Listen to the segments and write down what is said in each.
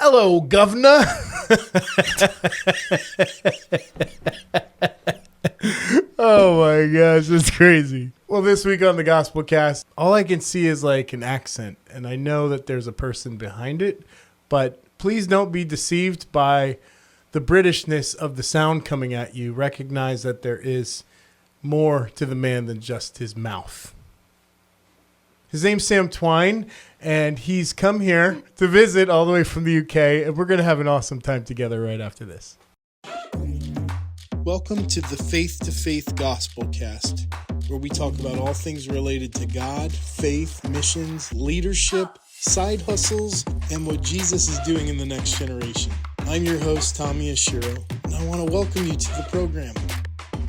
Hello, governor. Oh my gosh, that's crazy. Well, this week on the Gospel Cast, all I can see is like an accent, and I know that there's a person behind it, but please don't be deceived by the Britishness of the sound coming at you. Recognize that there is more to the man than just his mouth. His name's Sam Twine, and he's come here to visit all the way from the UK, and we're going to have an awesome time together right after this. Welcome to the Faith to Faith Gospel Cast, where we talk about all things related to God, faith, missions, leadership, side hustles, and what Jesus is doing in the next generation. I'm your host, Tommy Ashiro, and I want to welcome you to the program.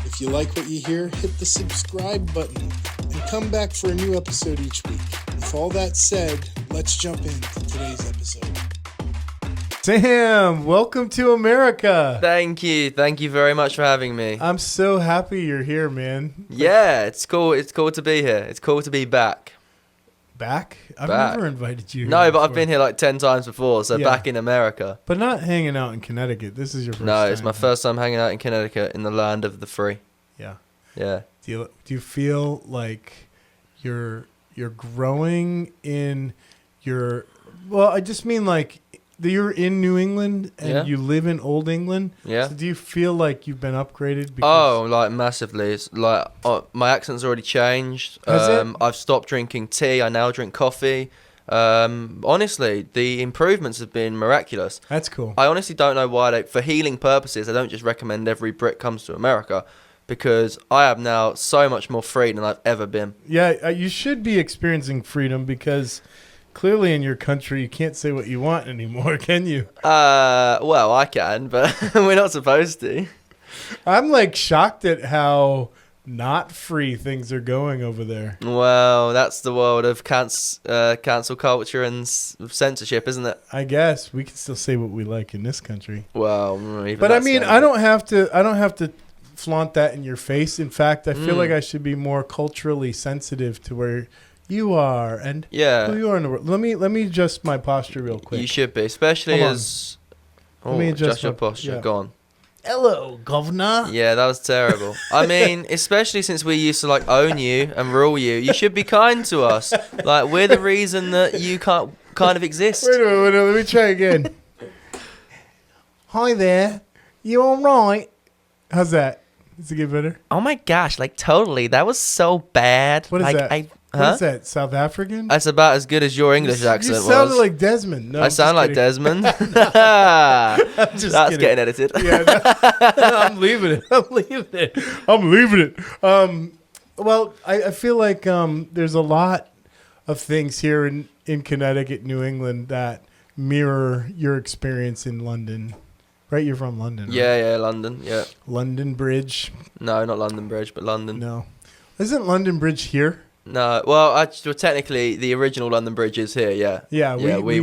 If you like what you hear, hit the subscribe button and come back for a new episode each week. With all that said, let's jump into today's episode. Sam, welcome to America. Thank you. Thank you very much for having me. I'm so happy you're here, man. Yeah, it's cool. It's cool to be here. It's cool to be back. Back? I've never invited you here. No, but before. I've been here like 10 times before, so back in America. But not hanging out in Connecticut. This is your first time. No, it's my first time hanging out in Connecticut in the land of the free. Yeah. Yeah. Do you feel like you're growing in your... Well, I just mean like... You're in New England and you live in Old England. Yeah. So do you feel like you've been upgraded? Oh, like massively. It's like my accent's already changed. Has it? I've stopped drinking tea. I now drink coffee. Honestly, the improvements have been miraculous. That's cool. I honestly don't know why for healing purposes, I don't just recommend every Brit comes to America, because I have now so much more freedom than I've ever been. Yeah, you should be experiencing freedom because... Clearly in your country, you can't say what you want anymore, can you? Well, I can, but we're not supposed to. I'm like shocked at how not free things are going over there. Well, that's the world of cancel culture and censorship, isn't it? I guess we can still say what we like in this country. Well, but I mean, I don't have to flaunt that in your face. In fact, I feel like I should be more culturally sensitive to where you are and who you are in the world. Let me adjust my posture real quick. You should be, especially as... Let me adjust your posture. Yeah. Go on. Hello, governor. Yeah, that was terrible. I mean, especially since we used to like own you and rule you, you should be kind to us. Like, we're the reason that you can't kind of exist. Wait a minute, let me try again. Hi there. You all right? How's that? Does it get better? Oh my gosh, like totally. That was so bad. What is like, that? What is that? South African? That's about as good as your English accent was. You sounded like Desmond. No, I sound like Desmond. I'm just That's kidding. getting edited. Yeah, I'm leaving it. Well, I feel like there's a lot of things here in Connecticut, New England that mirror your experience in London. Right? You're from London, right? Yeah, London, yeah. London Bridge. No, not London Bridge, but London. No. Isn't London Bridge here? No, well, technically, the original London Bridge is here, yeah. Yeah, we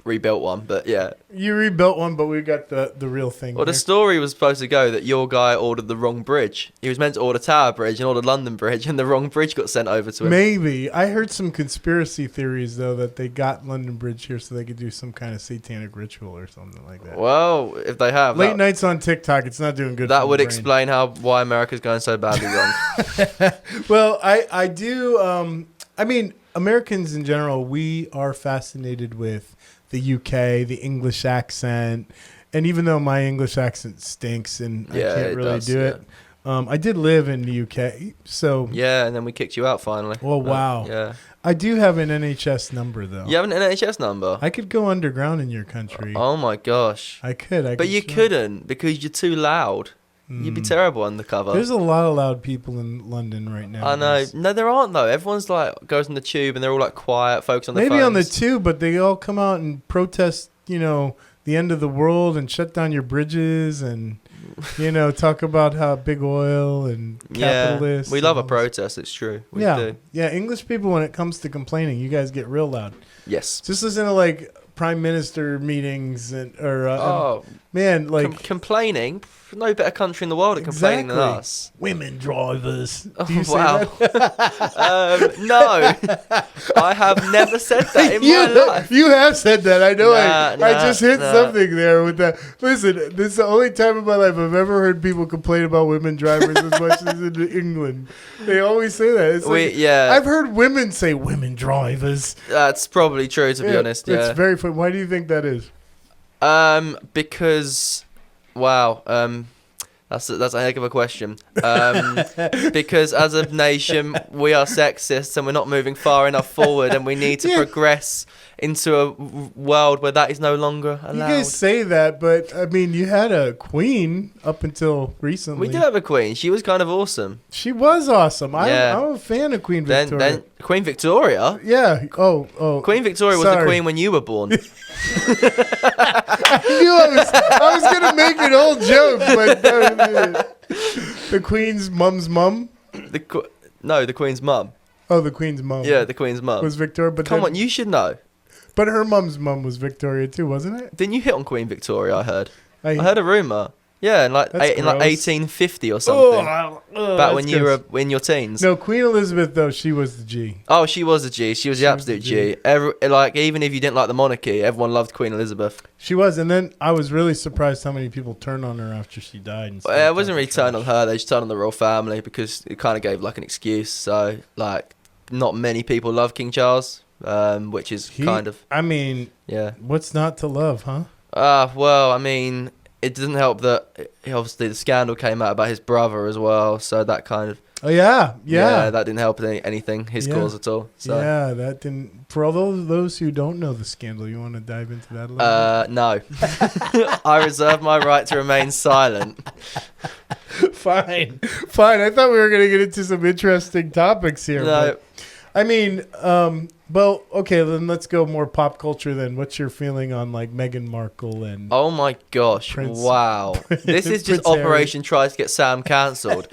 rebuilt one, but yeah. You rebuilt one, but we got the real thing. Well, the story was supposed to go that your guy ordered the wrong bridge. He was meant to order Tower Bridge and ordered London Bridge, and the wrong bridge got sent over to him. Maybe. I heard some conspiracy theories, though, that they got London Bridge here so they could do some kind of satanic ritual or something like that. Well, if they have... Late nights on TikTok, it's not doing good. That would explain why America's going so badly wrong. Well, I do... I mean, Americans in general, we are fascinated with the UK, the English accent. And even though my English accent stinks and I can't really do it, I did live in the UK. So yeah, and then we kicked you out finally. Well, wow. Yeah. I do have an NHS number, though. You have an NHS number? I could go underground in your country. Oh, my gosh. I could. But you couldn't because you're too loud. You'd be terrible undercover. There's a lot of loud people in London right now. I know. No, there aren't, though. Everyone's like goes on the tube and they're all like quiet, focused on their Maybe phones. on the tube, but they all come out and protest, the end of the world and shut down your bridges and, talk about how big oil and capitalists. We love a protest. It's true. We do. Yeah, English people, when it comes to complaining, you guys get real loud. Yes. Just listen to, prime minister meetings and Man, like complaining. No better country in the world at complaining than us. Women drivers. Oh, Do you say wow. that? No, I have never said that in my life. You have said that. I know. I Nah, just hit something there with that. Listen, this is the only time in my life I've ever heard people complain about women drivers as much as in England. They always say that. It's like, I've heard women say women drivers. That's probably true, to be honest. Yeah, it's very funny. Why do you think that is? Because, wow, that's a heck of a question. Because as a nation, we are sexist and we're not moving far enough forward, and we need to progress into a world where that is no longer allowed. You guys say that, but I mean, you had a queen up until recently. We did have a queen. She was kind of awesome. She was awesome. Yeah. I'm a fan of Queen Victoria. Then Queen Victoria? Yeah. Oh. Queen Victoria was the queen when you were born. I knew I was going to make an old joke, but the Queen's mum's mum? The Queen's mum. Oh, the Queen's mum. Yeah, the Queen's mum. Was Victoria. But Come on, you should know. But her mum's mum was Victoria too, wasn't it? Didn't you hit on Queen Victoria, I heard? I heard a rumour. Yeah, in like 1850 or something. Back when you were in your teens. No, Queen Elizabeth, though, she was the G. Oh, she was the G. She was the absolute G. Even if you didn't like the monarchy, everyone loved Queen Elizabeth. She was, and then I was really surprised how many people turned on her after she died. I wasn't really turned on her. They just turned on the royal family because it kind of gave like an excuse. So, like, not many people love King Charles, which is kind of... I mean, what's not to love, huh? Well, I mean... It doesn't help that obviously the scandal came out about his brother as well, so that kind of that didn't help anything his cause at all. So. Yeah, that didn't. For all those who don't know the scandal, you want to dive into that a little bit? No, I reserve my right to remain silent. Fine. I thought we were gonna get into some interesting topics here. No. But, I mean, well, okay, then let's go more pop culture then. What's your feeling on, like, Meghan Markle and... Oh, my gosh. Wow. This is just Operation Try to get Sam cancelled.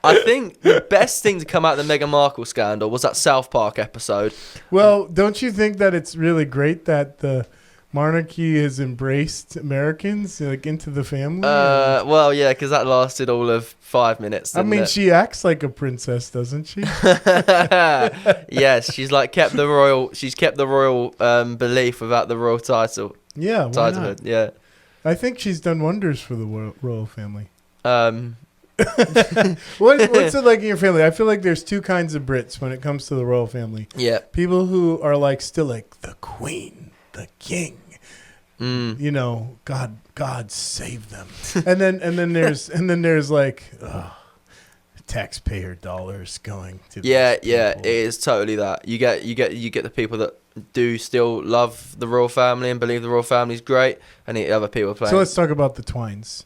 I think the best thing to come out of the Meghan Markle scandal was that South Park episode. Well, don't you think that it's really great that the monarchy has embraced Americans, like, into the family? Well, yeah, because that lasted all of 5 minutes. I mean, she acts like a princess, doesn't she? Yes, she's kept the royal belief without the royal title. Yeah, why not? Yeah, I think she's done wonders for the royal family. What's it like in your family? I feel like there's two kinds of Brits when it comes to the royal family. Yeah, people who are still the Queen, the King. You know, God save them. and then there's like taxpayer dollars going to it is totally that. You get the people that do still love the royal family and believe the royal family is great, and the other people playing. So let's talk about the Twines.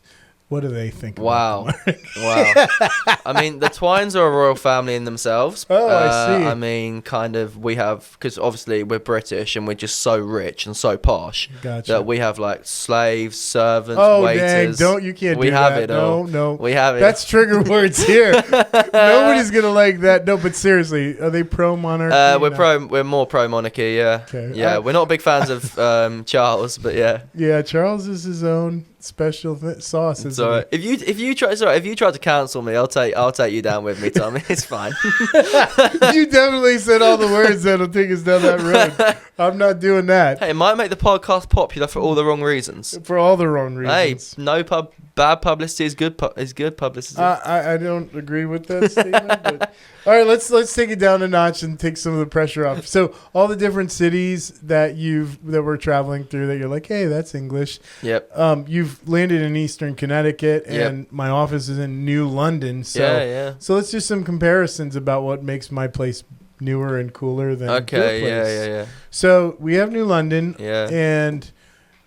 What do they think? Wow. I mean, the Twines are a royal family in themselves. Oh, I see. I mean, kind of, we have, because obviously we're British and we're just so rich and so posh that we have slaves, servants, waiters. Dang, you can't we do have that. It all. No. We have it. That's trigger words here. Nobody's going to like that. No, but seriously, are they pro-monarchy? We're more pro-monarchy, yeah. Okay. Yeah, we're not big fans of Charles, but yeah. Yeah, Charles is his own special sauce. It's all right. If you try to cancel me, I'll take you down with me, Tommy. It's fine. You definitely said all the words that'll take us down that road. I'm not doing that. Hey, it might make the podcast popular for all the wrong reasons. For all the wrong reasons. Hey, bad publicity is good publicity. I don't agree with that statement. But all right, let's take it down a notch and take some of the pressure off. So all the different cities that we're traveling through that you're like, hey, that's English. Yep. You've landed in Eastern Connecticut, and my office is in New London. So yeah. So let's do some comparisons about what makes my place newer and cooler than your place. Yeah. So we have New London, and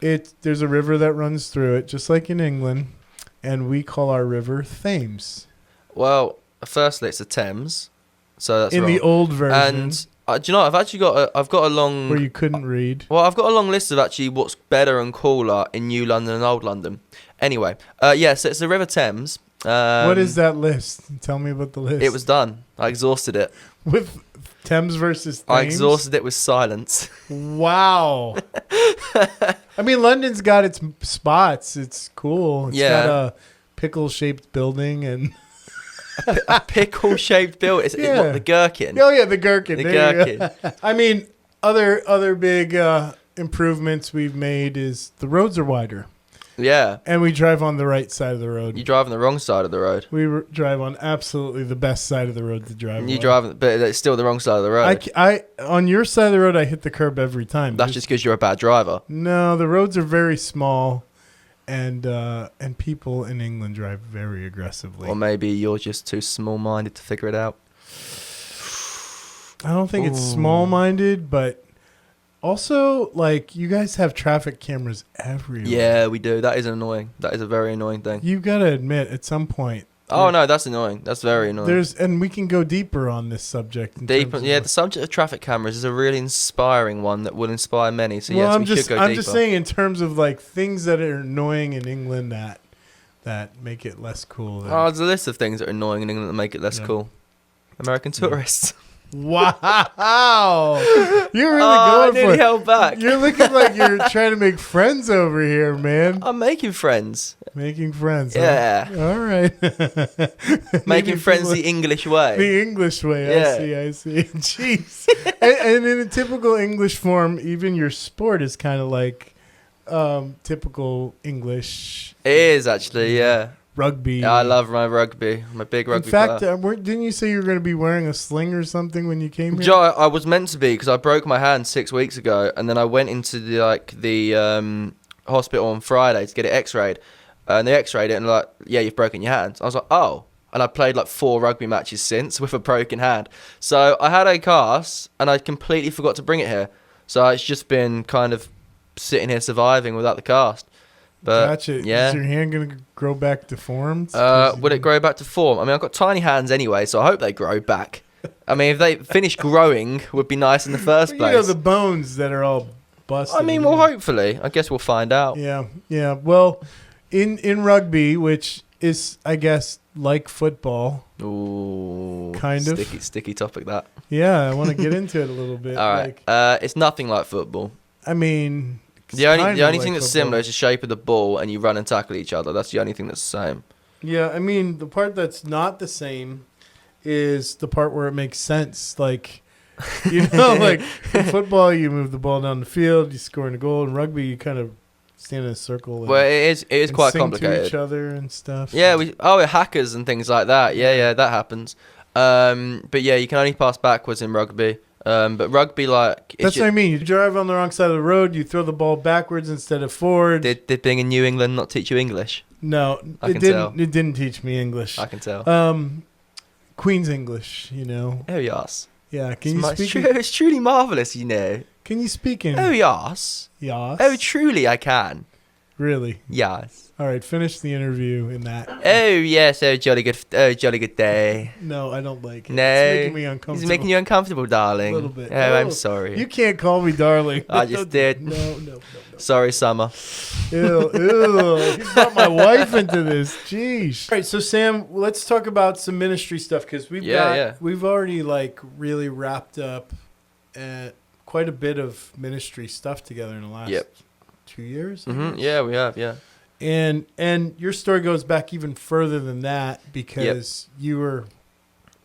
there's a river that runs through it, just like in England, and we call our river Thames. Well, firstly, it's the Thames, so that's in wrong. The old version. And do you know? I've got a long where you couldn't read. Well, I've got a long list of actually what's better and cooler in New London and Old London. Anyway, so it's the River Thames. What is that list? Tell me about the list. It was done. I exhausted it. With Thames versus Thames? I exhausted it with silence. Wow. I mean, London's got its spots. It's cool. It's Yeah. got a pickle-shaped building and A pickle-shaped building. It's Yeah. what, the gherkin? oh yeah, the gherkin. The There you go. gherkin. I mean, other big improvements we've made is the roads are wider, Yeah. and we drive on the right side of the road. You drive on the wrong side of the road. We drive on absolutely the best side of the road to drive. You on. drive, but it's still the wrong side of the road. I on your side of the road, I hit the curb every time. That's just because you're a bad driver. No, the roads are very small, and people in England drive very aggressively. Or maybe you're just too small-minded to figure it out. I don't think it's Ooh. small-minded, but also like you guys have traffic cameras everywhere. Yeah, we do. That is annoying. That is a very annoying thing. You gotta admit, at some point. Oh no, that's annoying. That's very annoying. And we can go deeper on this subject. Deep, yeah, the subject of traffic cameras is a really inspiring one that will inspire many. So well, yes, we should go deeper. I'm just saying in terms of like things that are annoying in England that make it less cool. Oh, there's a list of things that are annoying in England that make it less Yeah. cool. American tourists. Wow, you're really I going for nearly it. held back. You're looking like you're trying to make friends over here, man. I'm making friends. Making friends. Yeah. Huh? All right. Making friends the English way. The English way. Yeah. I see. Jeez. and in a typical English form, even your sport is kind of like typical English It is actually, yeah. rugby. Yeah, I love my rugby. I'm a big rugby In fact, player. didn't you say you were going to be wearing a sling or something when you came here? Joe, I was meant to be because I broke my hand 6 weeks ago, and then I went into the hospital on Friday to get it X-rayed, and they X-rayed it and like, yeah, you've broken your hand. I was like, oh, and I played like 4 rugby matches since with a broken hand. So I had a cast, and I completely forgot to bring it here. So it's just been kind of sitting here surviving without the cast. But Gotcha. yeah. Is your hand going to grow back deformed? Would it grow back to form? I mean, I've got tiny hands anyway, so I hope they grow back. I mean, if they finish growing, would be nice in the first place. You know, the bones that are all busted. I mean, well, hopefully. I guess we'll find out. Yeah. Well, in rugby, which is, I guess, like football. Ooh, Kind of. sticky topic that. Yeah, I want to get into it a little bit. All right, it's nothing like football. I mean, it's The only kinda thing like that's football. similar is the shape of the ball, and you run and tackle each other. That's the only thing that's the same. Yeah, I mean, the part that's not the same is the part where it makes sense. Like, you know, like in football, you move the ball down the field, you score in a goal. In rugby, you kind of stand in a circle. And, Well, it is and quite sing to each complicated. other and stuff. Yeah, hackers and things like that. Yeah, that happens. But yeah, you can only pass backwards in rugby. But rugby, like, That's what I mean. You drive on the wrong side of the road, you throw the ball backwards instead of forward. Did being in New England not teach you English? No, I it can didn't. tell. It didn't teach me English. I can tell. Queen's English, you know. Oh yes. Yeah, can you speak? It's truly marvelous, you know. Can you speak in? Oh yes. Yes. Oh, truly, I can. Really? Yes. All right, finish the interview in that. Oh yes. Oh jolly good day. No, I don't like it. No, It's making me uncomfortable. He's making you uncomfortable, darling. A little bit. Oh, I'm Oh, sorry. You can't call me darling. I just did. No. Sorry, Summer. Ew. You brought my wife into this. Jeez. All right, so Sam, let's talk about some ministry stuff because we've already like really wrapped up quite a bit of ministry stuff together in the last 2 years. I guess. Yeah, we have. Yeah. And your story goes back even further than that because you were,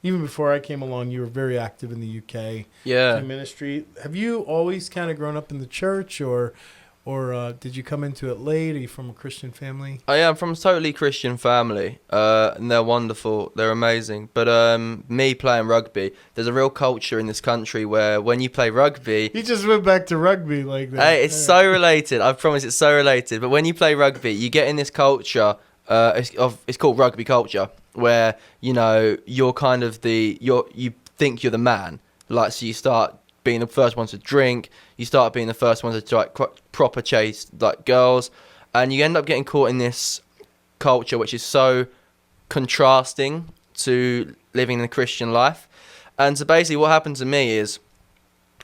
even before I came along, you were very active in the UK in ministry. Have you always kind of grown up in the church or did you come into it late? Are you from a Christian family? I am from a totally Christian family, and they're wonderful. They're amazing. But me playing rugby, there's a real culture in this country where when you play rugby... You just went back to rugby like that. Hey, it's so related. I promise it's so related. But when you play rugby, you get in this culture, it's called rugby culture, where, you know, you're kind of you think you're the man. Like, so you start being the first one to drink, you start being the first one to like proper chase like girls, and you end up getting caught in this culture which is so contrasting to living in a Christian life. And so basically what happened to me is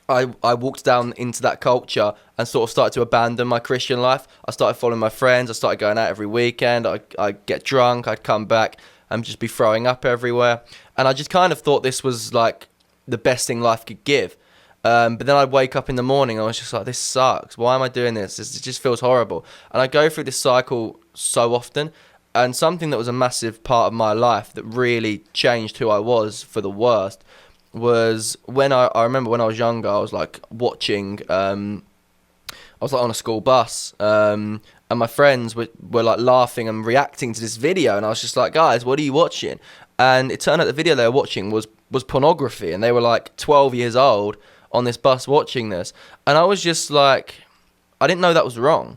I walked down into that culture and sort of started to abandon my Christian life. I started following my friends, I started going out every weekend, I'd get drunk, I'd come back and just be throwing up everywhere, and I just kind of thought this was like the best thing life could give. But then I'd wake up in the morning and I was just like, this sucks. Why am I doing this? It just feels horrible. And I go through this cycle so often. And something that was a massive part of my life that really changed who I was for the worst was when I remember when I was younger, I was like watching, I was like on a school bus, and my friends were like laughing and reacting to this video. And I was just like, guys, what are you watching? And it turned out the video they were watching was pornography. And they were like 12 years old on this bus watching this. And I was just like, I didn't know that was wrong.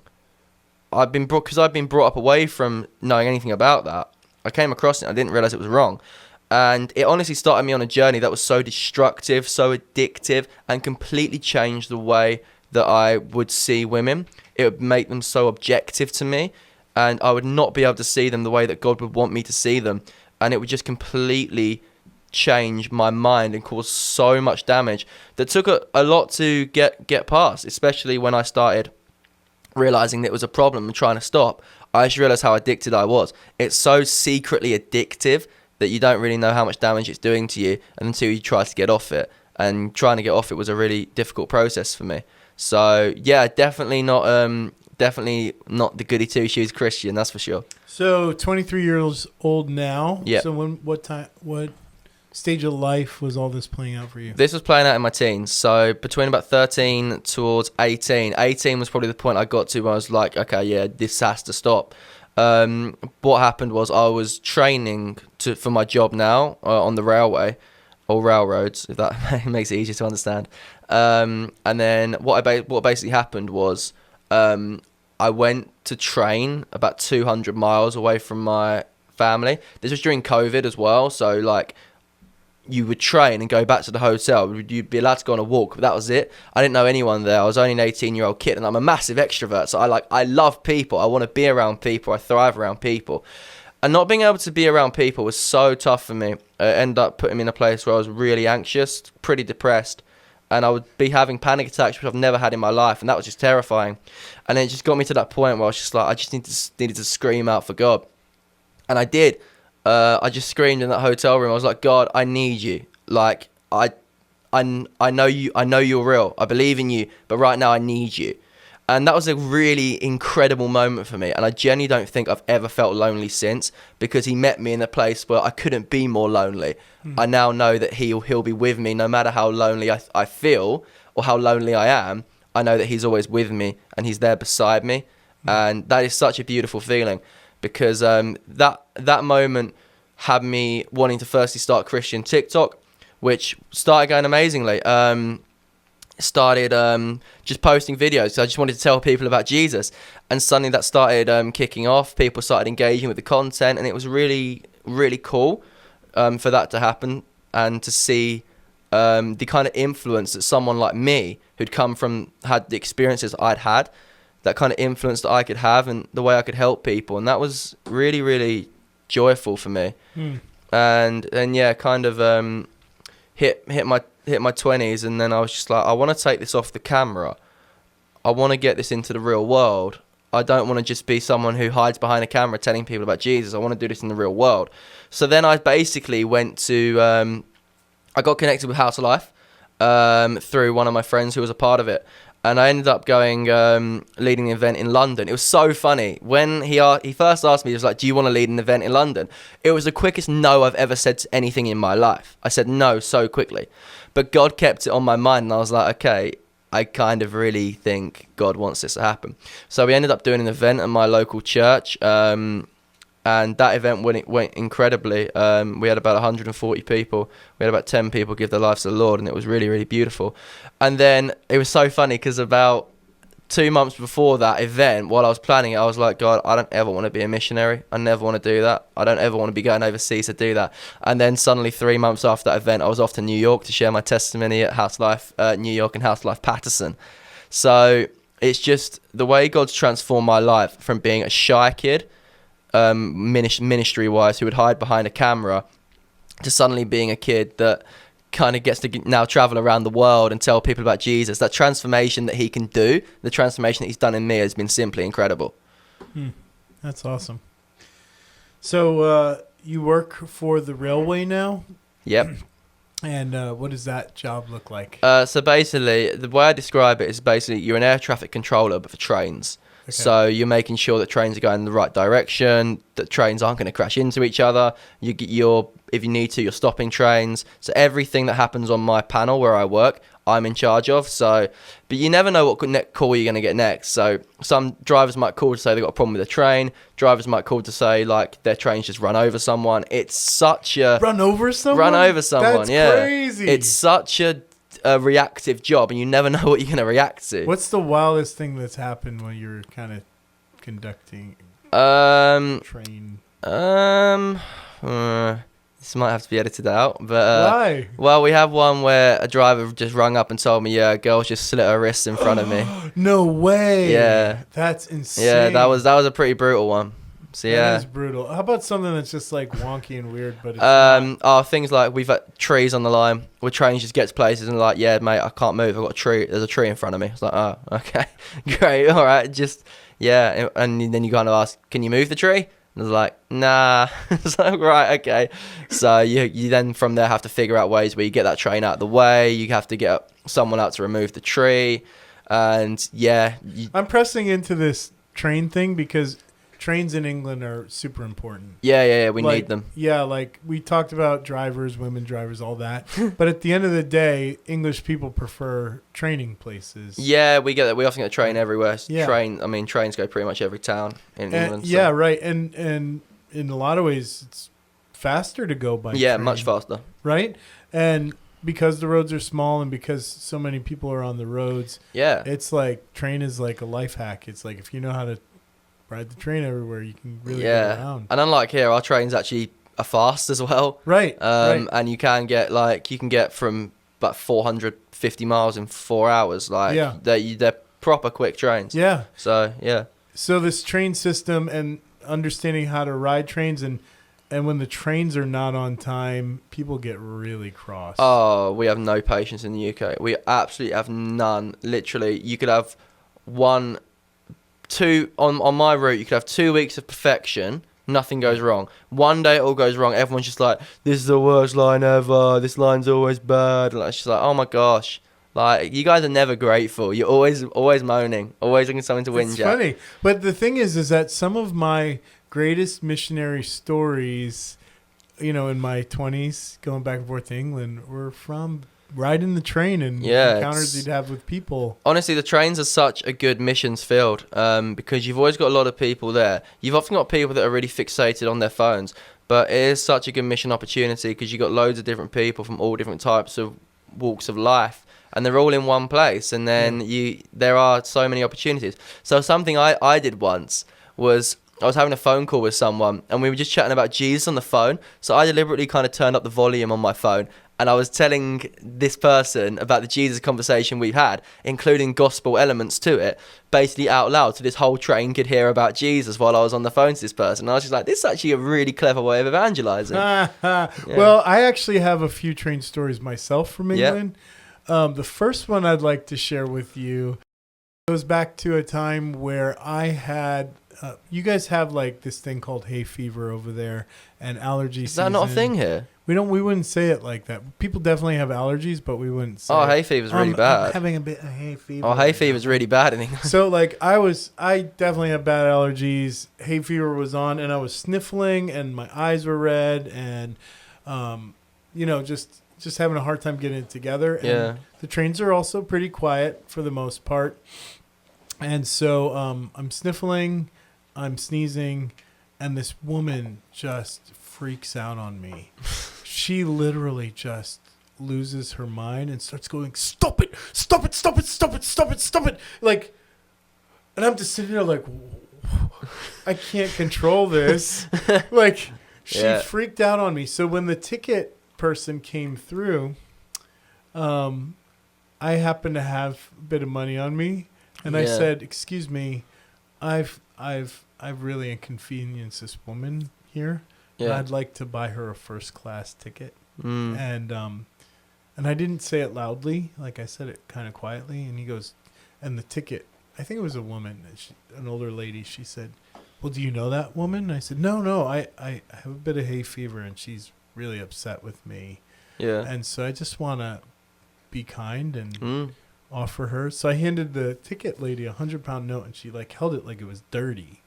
Because I've been brought up away from knowing anything about that. I came across it and I didn't realize it was wrong. And it honestly started me on a journey that was so destructive, so addictive, and completely changed the way that I would see women. It would make them so objective to me, and I would not be able to see them the way that God would want me to see them. And it would just completely change my mind and cause so much damage that took a lot to get past, especially when I started realizing that it was a problem and trying to stop. I just realized how addicted I was. It's so secretly addictive that you don't really know how much damage it's doing to you until you try to get off it. And trying to get off it was a really difficult process for me. So yeah, definitely not the goody two shoes Christian, that's for sure. So 23 years old now. Yeah. So what stage of life was all this playing out for you? This was playing out in my teens. So between about 13 towards 18. 18 was probably the point I got to where I was like, okay, yeah, this has to stop. What happened was I was training for my job now on the railway or railroads, if that makes it easier to understand. And then what basically happened was I went to train about 200 miles away from my family. This was during COVID as well, so like you would train and go back to the hotel. You'd be allowed to go on a walk, but that was it. I didn't know anyone there. I was only an 18-year-old kid, and I'm a massive extrovert, so I love people. I want to be around people. I thrive around people. And not being able to be around people was so tough for me. It ended up putting me in a place where I was really anxious, pretty depressed, and I would be having panic attacks, which I've never had in my life, and that was just terrifying. And then it just got me to that point where I was just like, I just needed to scream out for God. And I did. I just screamed in that hotel room. I was like, God, I need you. Like, I know you. I know you're real. I believe in you. But right now, I need you. And that was a really incredible moment for me. And I genuinely don't think I've ever felt lonely since, because he met me in a place where I couldn't be more lonely. I now know that he'll be with me no matter how lonely I feel or how lonely I am. I know that he's always with me and he's there beside me. And that is such a beautiful feeling. Because that moment had me wanting to firstly start Christian TikTok, which started going amazingly. Started just posting videos. So I just wanted to tell people about Jesus. And suddenly that started kicking off. People started engaging with the content. And it was really, really cool for that to happen. And to see the kind of influence that someone like me, who'd had the experiences I'd had, that kind of influence that I could have and the way I could help people. And that was really, really joyful for me. And yeah, kind of hit my 20s, and then I was just like, I want to take this off the camera. I want to get this into the real world. I don't want to just be someone who hides behind a camera telling people about Jesus. I want to do this in the real world. So then I basically went to, I got connected with HowToLife through one of my friends who was a part of it. And I ended up going, leading an event in London. It was so funny. When he first asked me, he was like, do you want to lead an event in London? It was the quickest no I've ever said to anything in my life. I said no so quickly. But God kept it on my mind, and I was like, okay, I kind of really think God wants this to happen. So we ended up doing an event at my local church, and that event went incredibly. We had about 140 people. We had about 10 people give their lives to the Lord, and it was really, really beautiful. And then it was so funny because about 2 months before that event, while I was planning it, I was like, God, I don't ever want to be a missionary. I never want to do that. I don't ever want to be going overseas to do that. And then suddenly 3 months after that event, I was off to New York to share my testimony at HowToLife New York and HowToLife Patterson. So it's just the way God's transformed my life from being a shy kid, ministry-wise, who would hide behind a camera, to suddenly being a kid that kind of gets to now travel around the world and tell people about Jesus. That transformation that he can do, the transformation that he's done in me, has been simply incredible. That's awesome. So you work for the railway now? Yep. And what does that job look like? So basically, the way I describe it is basically you're an air traffic controller, but for trains. Okay. So you're making sure that trains are going in the right direction, that trains aren't going to crash into each other. You're if you need to, you're stopping trains. So everything that happens on my panel where I work, I'm in charge of. So, but you never know what call you're going to get next. So some drivers might call to say they've got a problem with a train. Drivers might call to say like their train's just run over someone. It's such a Run over someone. That's yeah. Crazy. It's such a reactive job, and you never know what you're going to react to. What's the wildest thing that's happened when you're kind of conducting train? This might have to be edited out, but why? Well, we have one where a driver just rung up and told me, yeah, a girl just slit her wrists in front of me. No way. Yeah, that's insane. Yeah, that was a pretty brutal one. So yeah, that is brutal. How about something that's just like wonky and weird, but it's things like we've got trees on the line where trains just get to places and like, yeah, mate, I can't move. I've got a tree. There's a tree in front of me. It's like, oh, okay, great, all right, just yeah, and then you kind of ask, can you move the tree? And I was like, nah. It's like, right, okay. So you then from there have to figure out ways where you get that train out of the way. You have to get someone out to remove the tree, and yeah, I'm pressing into this train thing because trains in England are super important. Yeah, we need them. Yeah, like we talked about drivers, women drivers, all that. But at the end of the day, English people prefer training places. Yeah, we get that. We often get a train everywhere. Yeah. Trains go pretty much every town in England. So. Yeah, right. And in a lot of ways, it's faster to go by train. Much faster. Right? And because the roads are small and because so many people are on the roads, it's like train is like a life hack. It's like if you know how to ride the train everywhere, you can really get around. And unlike here, our trains actually are fast as well. Right. And you can get from about 450 miles in 4 hours. Like they're proper quick trains. Yeah. So yeah. So this train system and understanding how to ride trains and when the trains are not on time, people get really cross. Oh, we have no patience in the UK. We absolutely have none. Literally, you could have two on my route, you could have 2 weeks of perfection, nothing goes wrong. One day it all goes wrong, everyone's just like, this is the worst line ever, this line's always bad. And it's just like, oh my gosh, like you guys are never grateful. You're always moaning, always looking for something to whinge at. It's funny, but the thing is that some of my greatest missionary stories, in my 20s going back and forth to England, were from riding the train and encounters you'd have with people. Honestly, the trains are such a good missions field because you've always got a lot of people there. You've often got people that are really fixated on their phones, but it is such a good mission opportunity because you've got loads of different people from all different types of walks of life, and they're all in one place, and then there are so many opportunities. So something I did once was I was having a phone call with someone, and we were just chatting about Jesus on the phone, so I deliberately kind of turned up the volume on my phone, and I was telling this person about the Jesus conversation we've had, including gospel elements to it, basically out loud, so this whole train could hear about Jesus while I was on the phone to this person. And I was just like, this is actually a really clever way of evangelizing. Well, I actually have a few train stories myself from England. The first one I'd like to share with you goes back to a time where I had... you guys have like this thing called hay fever over there and allergy season. Is that not a thing here? We wouldn't say it like that. People definitely have allergies, but we wouldn't say hay fever's really bad. I'm having a bit of hay fever. Oh, hay fever's really bad in England. So like I definitely have bad allergies. Hay fever was on and I was sniffling and my eyes were red and just having a hard time getting it together. And the trains are also pretty quiet for the most part. And so I'm sniffling, I'm sneezing, and this woman just freaks out on me. She literally just loses her mind and starts going, stop it, stop it, stop it, stop it, stop it, stop it. Like, and I'm just sitting there like, I can't control this. Like, she freaked out on me. So when the ticket person came through, I happened to have a bit of money on me. And I said, excuse me, I've really inconvenienced this woman here. And I'd like to buy her a first class ticket. And I didn't say it loudly, like I said it kind of quietly. And he goes, and the ticket, I think it was a woman, an older lady. She said, well, do you know that woman? And I said, no, I have a bit of hay fever and she's really upset with me. Yeah. And so I just want to be kind and offer her. So I handed the ticket lady a 100-pound note, and she like held it like it was dirty.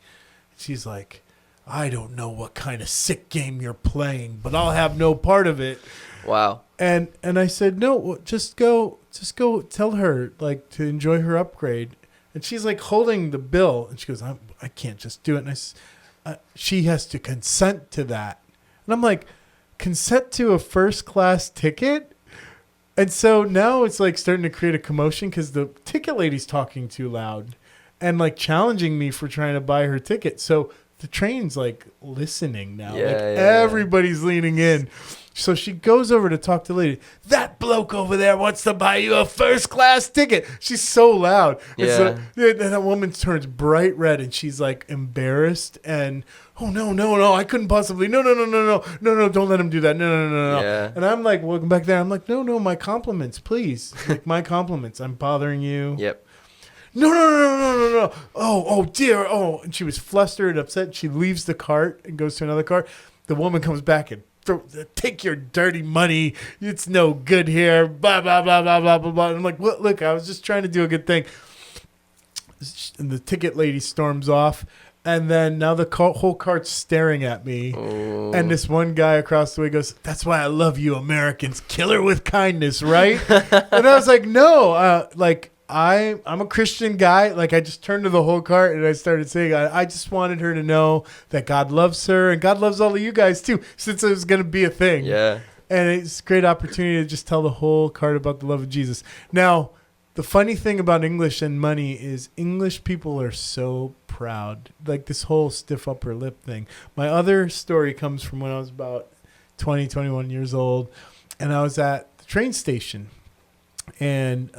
She's like, I don't know what kind of sick game you're playing, but I'll have no part of it. Wow. And I said, no, just go tell her like to enjoy her upgrade. And she's like holding the bill, and she goes, I can't just do it. And she has to consent to that. And I'm like, consent to a first class ticket? And so now it's like starting to create a commotion because the ticket lady's talking too loud and like challenging me for trying to buy her ticket. So the train's like listening now. Everybody's leaning in. So she goes over to talk to the lady. That bloke over there wants to buy you a first class ticket. She's so loud. Yeah. And that woman turns bright red and she's like embarrassed and, oh, no, I couldn't possibly. No, don't let him do that. No. Yeah. And I'm like, welcome back there. I'm like, no, my compliments, please. Like my compliments. I'm bothering you. Yep. No. Oh, dear. Oh, and she was flustered, upset. She leaves the cart and goes to another cart. The woman comes back and take your dirty money. It's no good here. Blah, blah, blah, blah, blah, blah, blah. And I'm like, look, I was just trying to do a good thing. And the ticket lady storms off. And then now the whole cart's staring at me. Oh. And this one guy across the way goes, that's why I love you Americans. Kill her with kindness, right? And I was like, no, I'm a Christian guy. Like I just turned to the whole cart and I started saying, I just wanted her to know that God loves her and God loves all of you guys too, since it was going to be a thing. Yeah. And it's a great opportunity to just tell the whole cart about the love of Jesus. Now, the funny thing about English and money is English people are so proud. Like this whole stiff upper lip thing. My other story comes from when I was about 20, 21 years old. And I was at the train station. And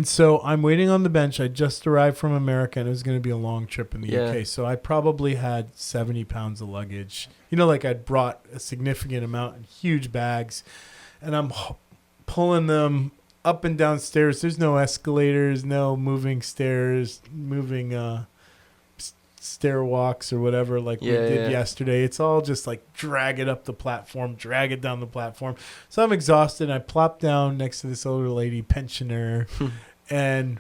so I'm waiting on the bench. I just arrived from America, and it was going to be a long trip in the UK. So I probably had 70 pounds of luggage. You know, like I'd brought a significant amount in huge bags. And I'm pulling them up and down stairs. There's no escalators, no moving stairs, moving stair walks or whatever like we did yesterday. It's all just like drag it up the platform, drag it down the platform. So I'm exhausted. I plop down next to this older lady, pensioner, and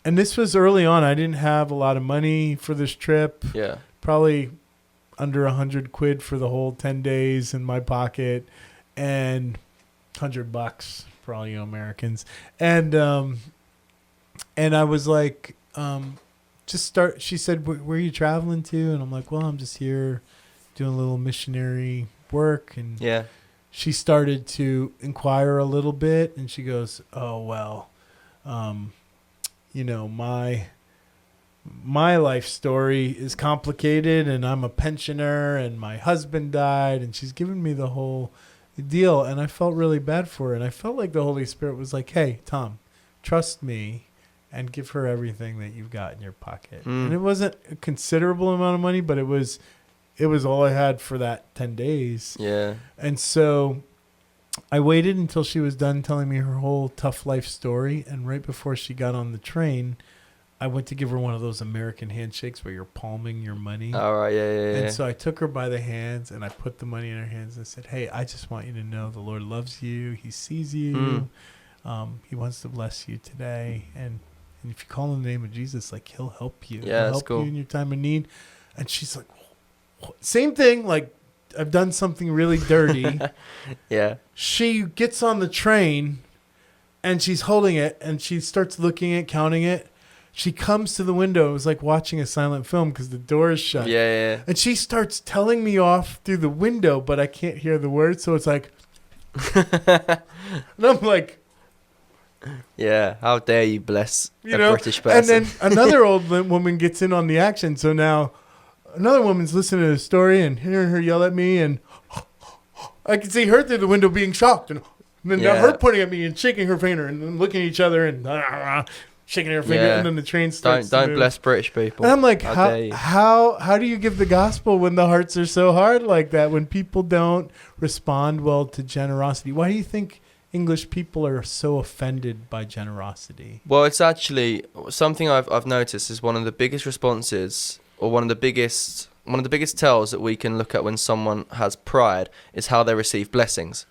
this was early on. I didn't have a lot of money for this trip. Yeah, probably under £100 for the whole 10 days in my pocket, and $100 for all you Americans. And I was like, she said, where are you traveling to? And I'm like, well, I'm just here doing a little missionary work. And she started to inquire a little bit, and she goes, oh, well, my life story is complicated, and I'm a pensioner, and my husband died, and she's giving me the whole deal. And I felt really bad for her, and I felt like the Holy Spirit was like, hey, Tom, trust me and give her everything that you've got in your pocket. And it wasn't a considerable amount of money, but it was all I had for that 10 days. Yeah. And so I waited until she was done telling me her whole tough life story, and right before she got on the train, I went to give her one of those American handshakes where you're palming your money. All right, yeah. And so I took her by the hands, and I put the money in her hands and said, hey, I just want you to know the Lord loves you. He sees you. He wants to bless you today. And if you call in the name of Jesus, like, he'll help you. Yeah, he'll help cool. you in your time of need. And she's like, same thing. Like, I've done something really dirty. Yeah. She gets on the train, and she's holding it, and she starts looking at, counting it. She comes to the window. It was like watching a silent film because the door is shut. Yeah. And she starts telling me off through the window, but I can't hear the words. So it's like, and I'm like, yeah, how dare you bless a British person. And then another old woman gets in on the action. So now another woman's listening to the story and hearing her yell at me. And I can see her through the window being shocked. And then now her pointing at me and shaking her finger and then looking at each other and shaking her finger, and then the train starts. Don't bless British people. And I'm like, how do you give the gospel when the hearts are so hard like that? When people don't respond well to generosity? Why do you think English people are so offended by generosity? Well, it's actually something I've noticed is one of the biggest responses, or one of the biggest one of the biggest tells that we can look at when someone has pride is how they receive blessings.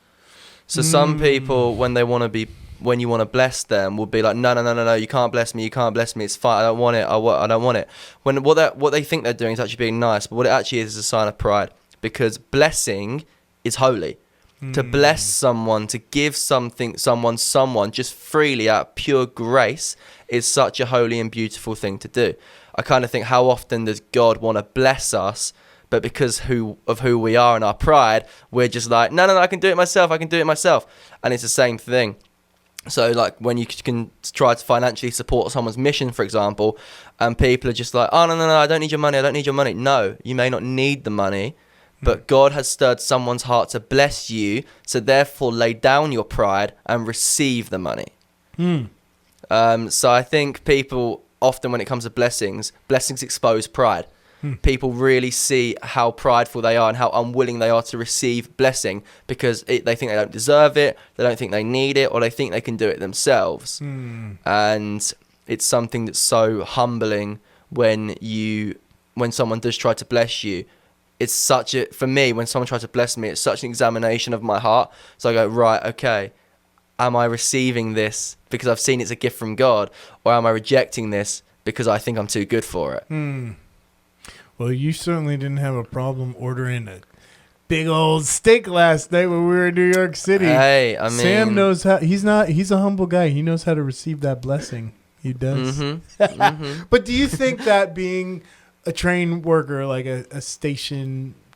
So some people, when you want to bless them, will be like, no, you can't bless me, it's fine, I don't want it, I don't want it. When what they think they're doing is actually being nice, but what it actually is a sign of pride, because blessing is holy. To bless someone, to give someone just freely out of pure grace is such a holy and beautiful thing to do. I kind of think, how often does God want to bless us, but because of who we are and our pride, we're just like, no, I can do it myself. And it's the same thing. So like when you can try to financially support someone's mission, for example, and people are just like, oh, no, I don't need your money. No, you may not need the money, but God has stirred someone's heart to bless you, so therefore lay down your pride and receive the money. So I think people often, when it comes to blessings expose pride. People really see how prideful they are and how unwilling they are to receive blessing, because they think they don't deserve it, they don't think they need it, or they think they can do it themselves. And it's something that's so humbling when someone does try to bless you. For me, when someone tries to bless me, it's such an examination of my heart. So I go, right, okay, am I receiving this because I've seen it's a gift from God, or am I rejecting this because I think I'm too good for it? Well, you certainly didn't have a problem ordering a big old steak last night when we were in New York City. Hey, I mean, Sam knows how. He's a humble guy. He knows how to receive that blessing. He does. But do you think that being a train worker, like a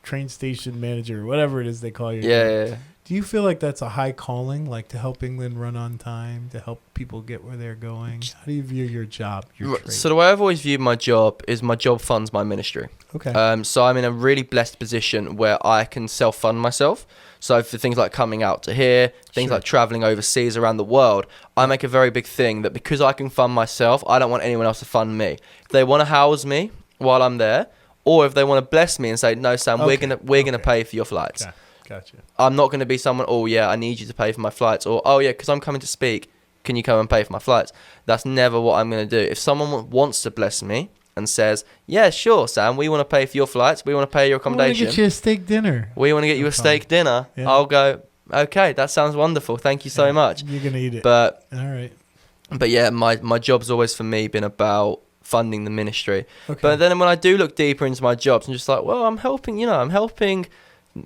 train station manager, whatever it is they call you, yeah. do you feel like that's a high calling, like to help England run on time, to help people get where they're going? How do you view your job, your trade? So the way I've always viewed my job is my job funds my ministry. Okay. So I'm in a really blessed position where I can self-fund myself. So for things like coming out to here, things like traveling overseas around the world, I make a very big thing that because I can fund myself, I don't want anyone else to fund me. If they want to house me while I'm there, or if they want to bless me and say, no, Sam, we're gonna pay for your flights. Okay. Gotcha. I'm not going to be someone, oh yeah, I need you to pay for my flights, or oh yeah, because I'm coming to speak, can you come and pay for my flights? That's never what I'm going to do. If someone wants to bless me and says, yeah, sure, Sam, we want to pay for your flights, we want to pay your accommodation, we want to get you a steak dinner. We want to get you a steak dinner. Yeah. I'll go, okay, that sounds wonderful. Thank you so much. You're going to eat it. But all right. But yeah, my job's always for me been about funding the ministry. Okay. But then when I do look deeper into my jobs, I'm just like, well, I'm helping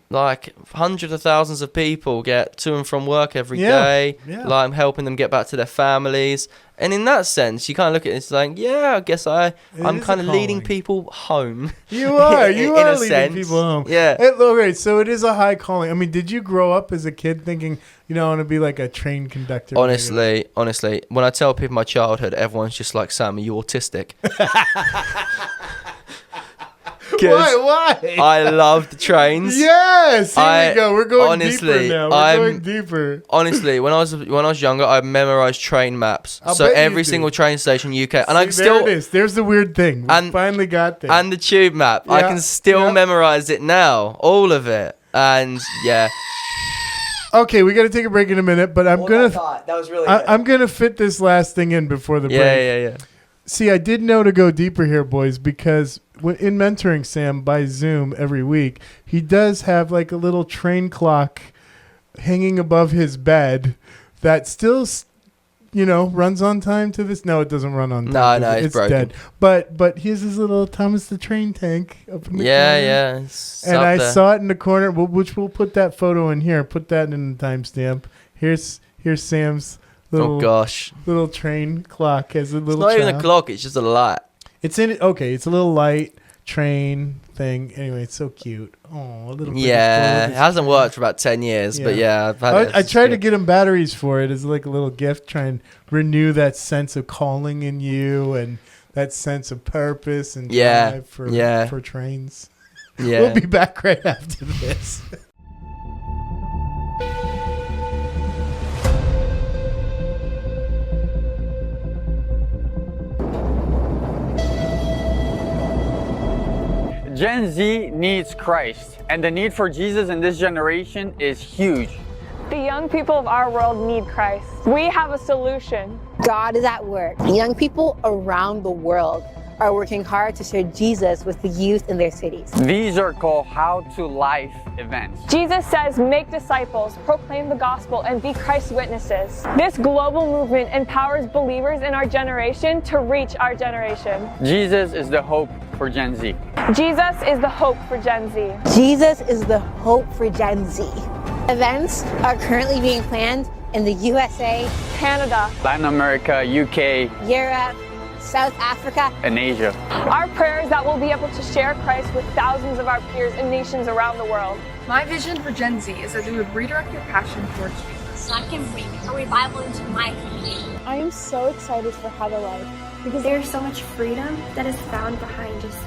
like hundreds of thousands of people get to and from work every day. Yeah. Like I'm helping them get back to their families. And in that sense, you kind of look at it, it's like, yeah, I guess I'm kind of leading people home. You are. You are leading sense. people home. Yeah. Okay, so it is a high calling. I mean, did you grow up as a kid thinking, I want to be like a train conductor? Honestly, when I tell people my childhood, everyone's just like, Sam, are you autistic? Why? I loved trains. Yes, here we go. We're going deeper now. We're going deeper. Honestly, when I was younger, I memorized train maps. So every single train station UK, and I can still. There it is. There's the weird thing. We finally got there. And the tube map, I can still memorize it now, all of it, and yeah. Okay, we got to take a break in a minute, but I'm gonna. That was really good. I'm gonna fit this last thing in before the break. Yeah. See, I did know to go deeper here, boys, because in mentoring Sam by Zoom every week, he does have like a little train clock hanging above his bed that still, runs on time to this. No, it doesn't run on time. No, it's broken. Dead. But here's his little Thomas the Train Tank up in the corner. Yeah. And I saw it in the corner, which we'll put that photo in here. Put that in the timestamp. Here's Sam's little train clock as a little. It's not even a clock. It's just a light. It's in it. Okay, it's a little light train thing. Anyway, it's so cute. Oh, a little. Yeah, it hasn't worked for about 10 years, but yeah, I've had it. I tried to get him batteries for it as like a little gift. Try and renew that sense of calling in you and that sense of purpose and drive for trains. Yeah, we'll be back right after this. Gen Z needs Christ, and the need for Jesus in this generation is huge. The young people of our world need Christ. We have a solution. God is at work. Young people around the world are working hard to share Jesus with the youth in their cities. These are called HowToLife events. Jesus says, make disciples, proclaim the gospel, and be Christ's witnesses. This global movement empowers believers in our generation to reach our generation. Jesus is the hope for Gen Z. Jesus is the hope for Gen Z. Jesus is the hope for Gen Z. Events are currently being planned in the USA, Canada, Latin America, UK, Europe, South Africa, and Asia. Our prayer is that we'll be able to share Christ with thousands of our peers in nations around the world. My vision for Gen Z is that they would redirect their passion towards Jesus. So I can bring a revival into my community. I am so excited for HowToLife Because there's so much freedom that is found behind just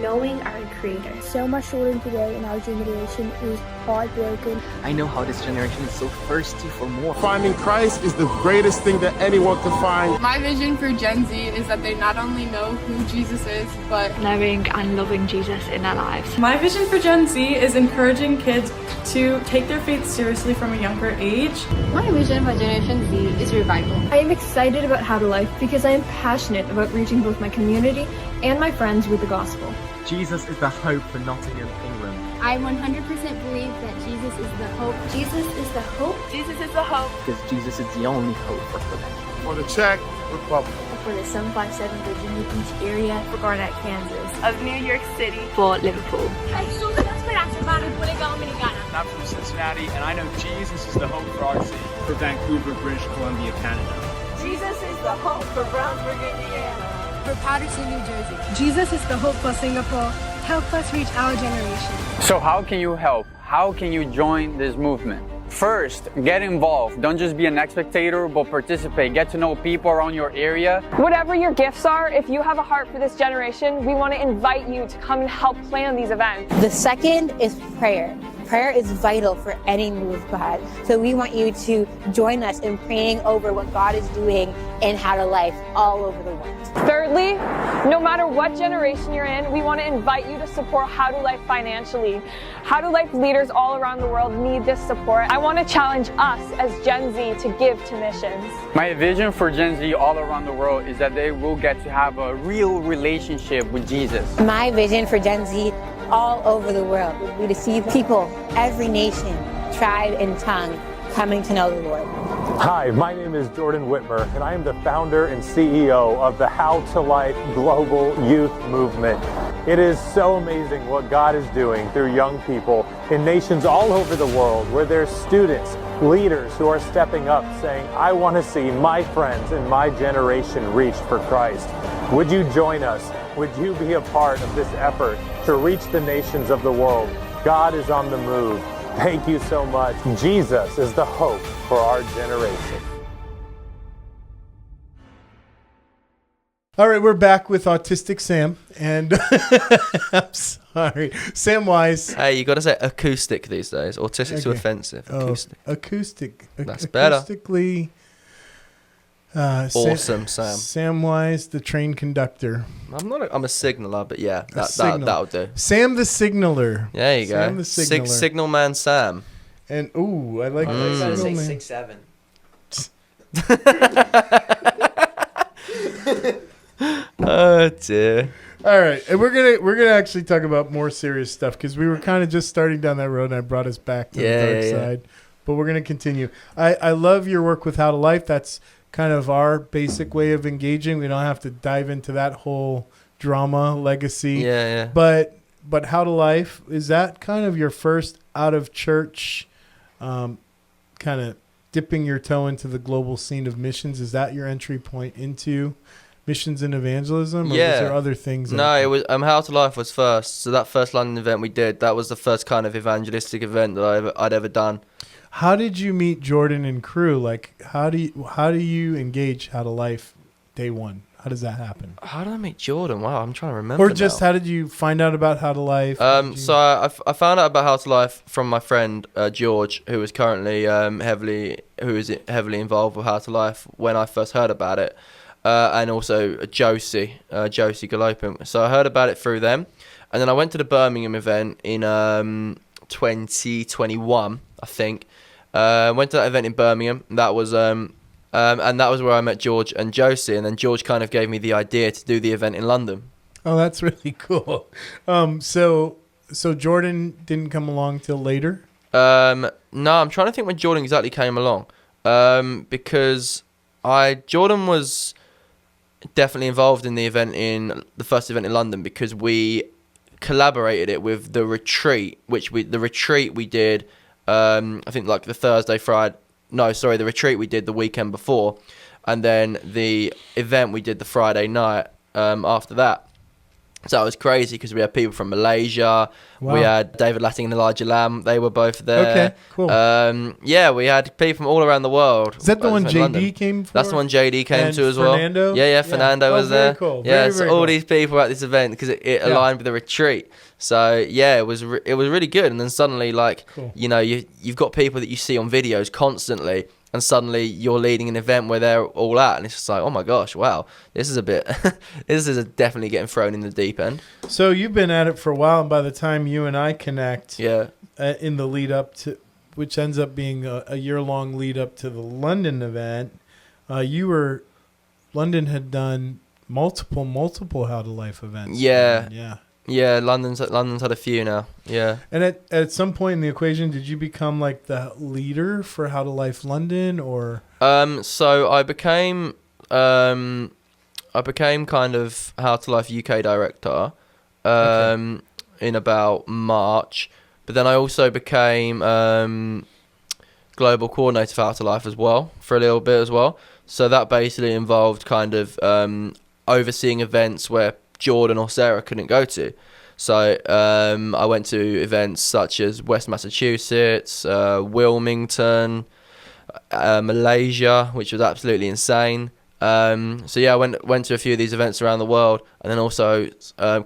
knowing our Creator. So much children today in our generation is heartbroken. I know how this generation is so thirsty for more. Finding Christ is the greatest thing that anyone can find. My vision for Gen Z is that they not only know who Jesus is, but Knowing and loving Jesus in their lives. my vision for Gen Z is encouraging kids to take their faith seriously from a younger age. My vision for Generation Z is revival. I am excited about HowToLife because I am passionate about reaching both my community and my friends with the gospel. Jesus is the hope for Nottingham, England. I 100% believe that Jesus is the hope. Jesus is the hope. Jesus is the hope. Because Jesus is the only hope for Quebec. For the Czech Republic. For the 757 Virginia Beach area. For Garnett, Kansas. Of New York City. For Liverpool. I'm from Cincinnati, and I know Jesus is the hope for our city. For Vancouver, British Columbia, Canada. Jesus is the hope for Brownsburg, Indiana. For Patterson, New Jersey. Jesus is the hope for Singapore. Help us reach our generation. So how can you help? How can you join this movement? First, get involved. Don't just be an spectator, but participate. Get to know people around your area. Whatever your gifts are, if you have a heart for this generation, we want to invite you to come and help plan these events. The second is prayer. Prayer is vital for any move of God. So we want you to join us in praying over what God is doing in HowToLife all over the world. Thirdly, no matter what generation you're in, we want to invite you to support HowToLife financially. HowToLife leaders all around the world need this support. I want to challenge us as Gen Z to give to missions. My vision for Gen Z all around the world is that they will get to have a real relationship with Jesus. My vision for Gen Z all over the world would be to see people, every nation, tribe, and tongue coming to know the Lord. Hi, my name is Jordan Whitmer, and I am the founder and CEO of the HowToLife Global Youth Movement. It is so amazing what God is doing through young people in nations all over the world, where there's students, leaders who are stepping up saying, I want to see my friends and my generation reached for Christ. Would you join us? Would you be a part of this effort to reach the nations of the world? God is on the move. Thank you so much. Jesus is the hope for our generation. All right, we're back with Autistic Sam, and I'm sorry, Sam Wise. Hey, you got to say acoustic these days. Autistic's too offensive. Acoustic. Acoustic. That's better. Acoustically. Awesome, Sam. Sam Wise, the train conductor. I'm a signaler, but yeah, that'll do. Sam the signaler. There you Sam go. the signaler. Signal man Sam. And ooh, I like that. I Signal say man. 6'7". Oh dear. All right, and we're gonna actually talk about more serious stuff because we were kind of just starting down that road, and I brought us back to the dark side. But we're gonna continue. I love your work with HowToLife. That's kind of our basic way of engaging. We don't have to dive into that whole drama legacy. Yeah. But HowToLife, is that kind of your first out of church, kind of dipping your toe into the global scene of missions? Is that your entry point into missions and evangelism? Or was there other things? No, it was HowToLife was first. So that first London event we did, that was the first kind of evangelistic event that I'd ever done. How did you meet Jordan and crew? Like, how do you engage HowToLife day one? How does that happen? How did I meet Jordan? Wow, I'm trying to remember. Or just now. How did you find out about HowToLife? So I found out about HowToLife from my friend George, who is currently heavily involved with HowToLife when I first heard about it, and also Josie Galopin. So I heard about it through them, and then I went to the Birmingham event in 2021, I think. Went to that event in Birmingham. That was And that was where I met George and Josie, and then George kind of gave me the idea to do the event in London. Oh, that's really cool. So Jordan didn't come along till later? No, I'm trying to think when Jordan exactly came along. Because Jordan was definitely involved in the first event in London, because we collaborated it with the retreat, the retreat we did, I think like the retreat we did the weekend before, and then the event we did the Friday night after that. So it was crazy because we had people from Malaysia. Wow. We had David Latting and Elijah Lamb. They were both there. Okay, cool. Yeah, we had people from all around the world. Is that the one JD came for? That's the one JD came to as Fernando? well. Yeah, Fernando was there. Cool. Yeah, very all cool. these people were at this event because it aligned with the retreat. So yeah, it was really good. And then suddenly, cool. You've got people that you see on videos constantly, and suddenly you're leading an event where they're all at, and it's just like, oh my gosh, wow, this is definitely getting thrown in the deep end. So you've been at it for a while, and by the time you and I connect, in the lead up to, which ends up being a year-long lead up to the London event, London had done multiple How to Life events. Yeah, London's had a few now. Yeah. And at some point in the equation, did you become like the leader for How to Life London, or? So I became kind of How to Life UK director in about March, but then I also became global coordinator for How to Life as well for a little bit as well. So that basically involved kind of overseeing events where Jordan or Sarah couldn't go to. So I went to events such as West Massachusetts, Wilmington, Malaysia, which was absolutely insane. So yeah, I went to a few of these events around the world, and then also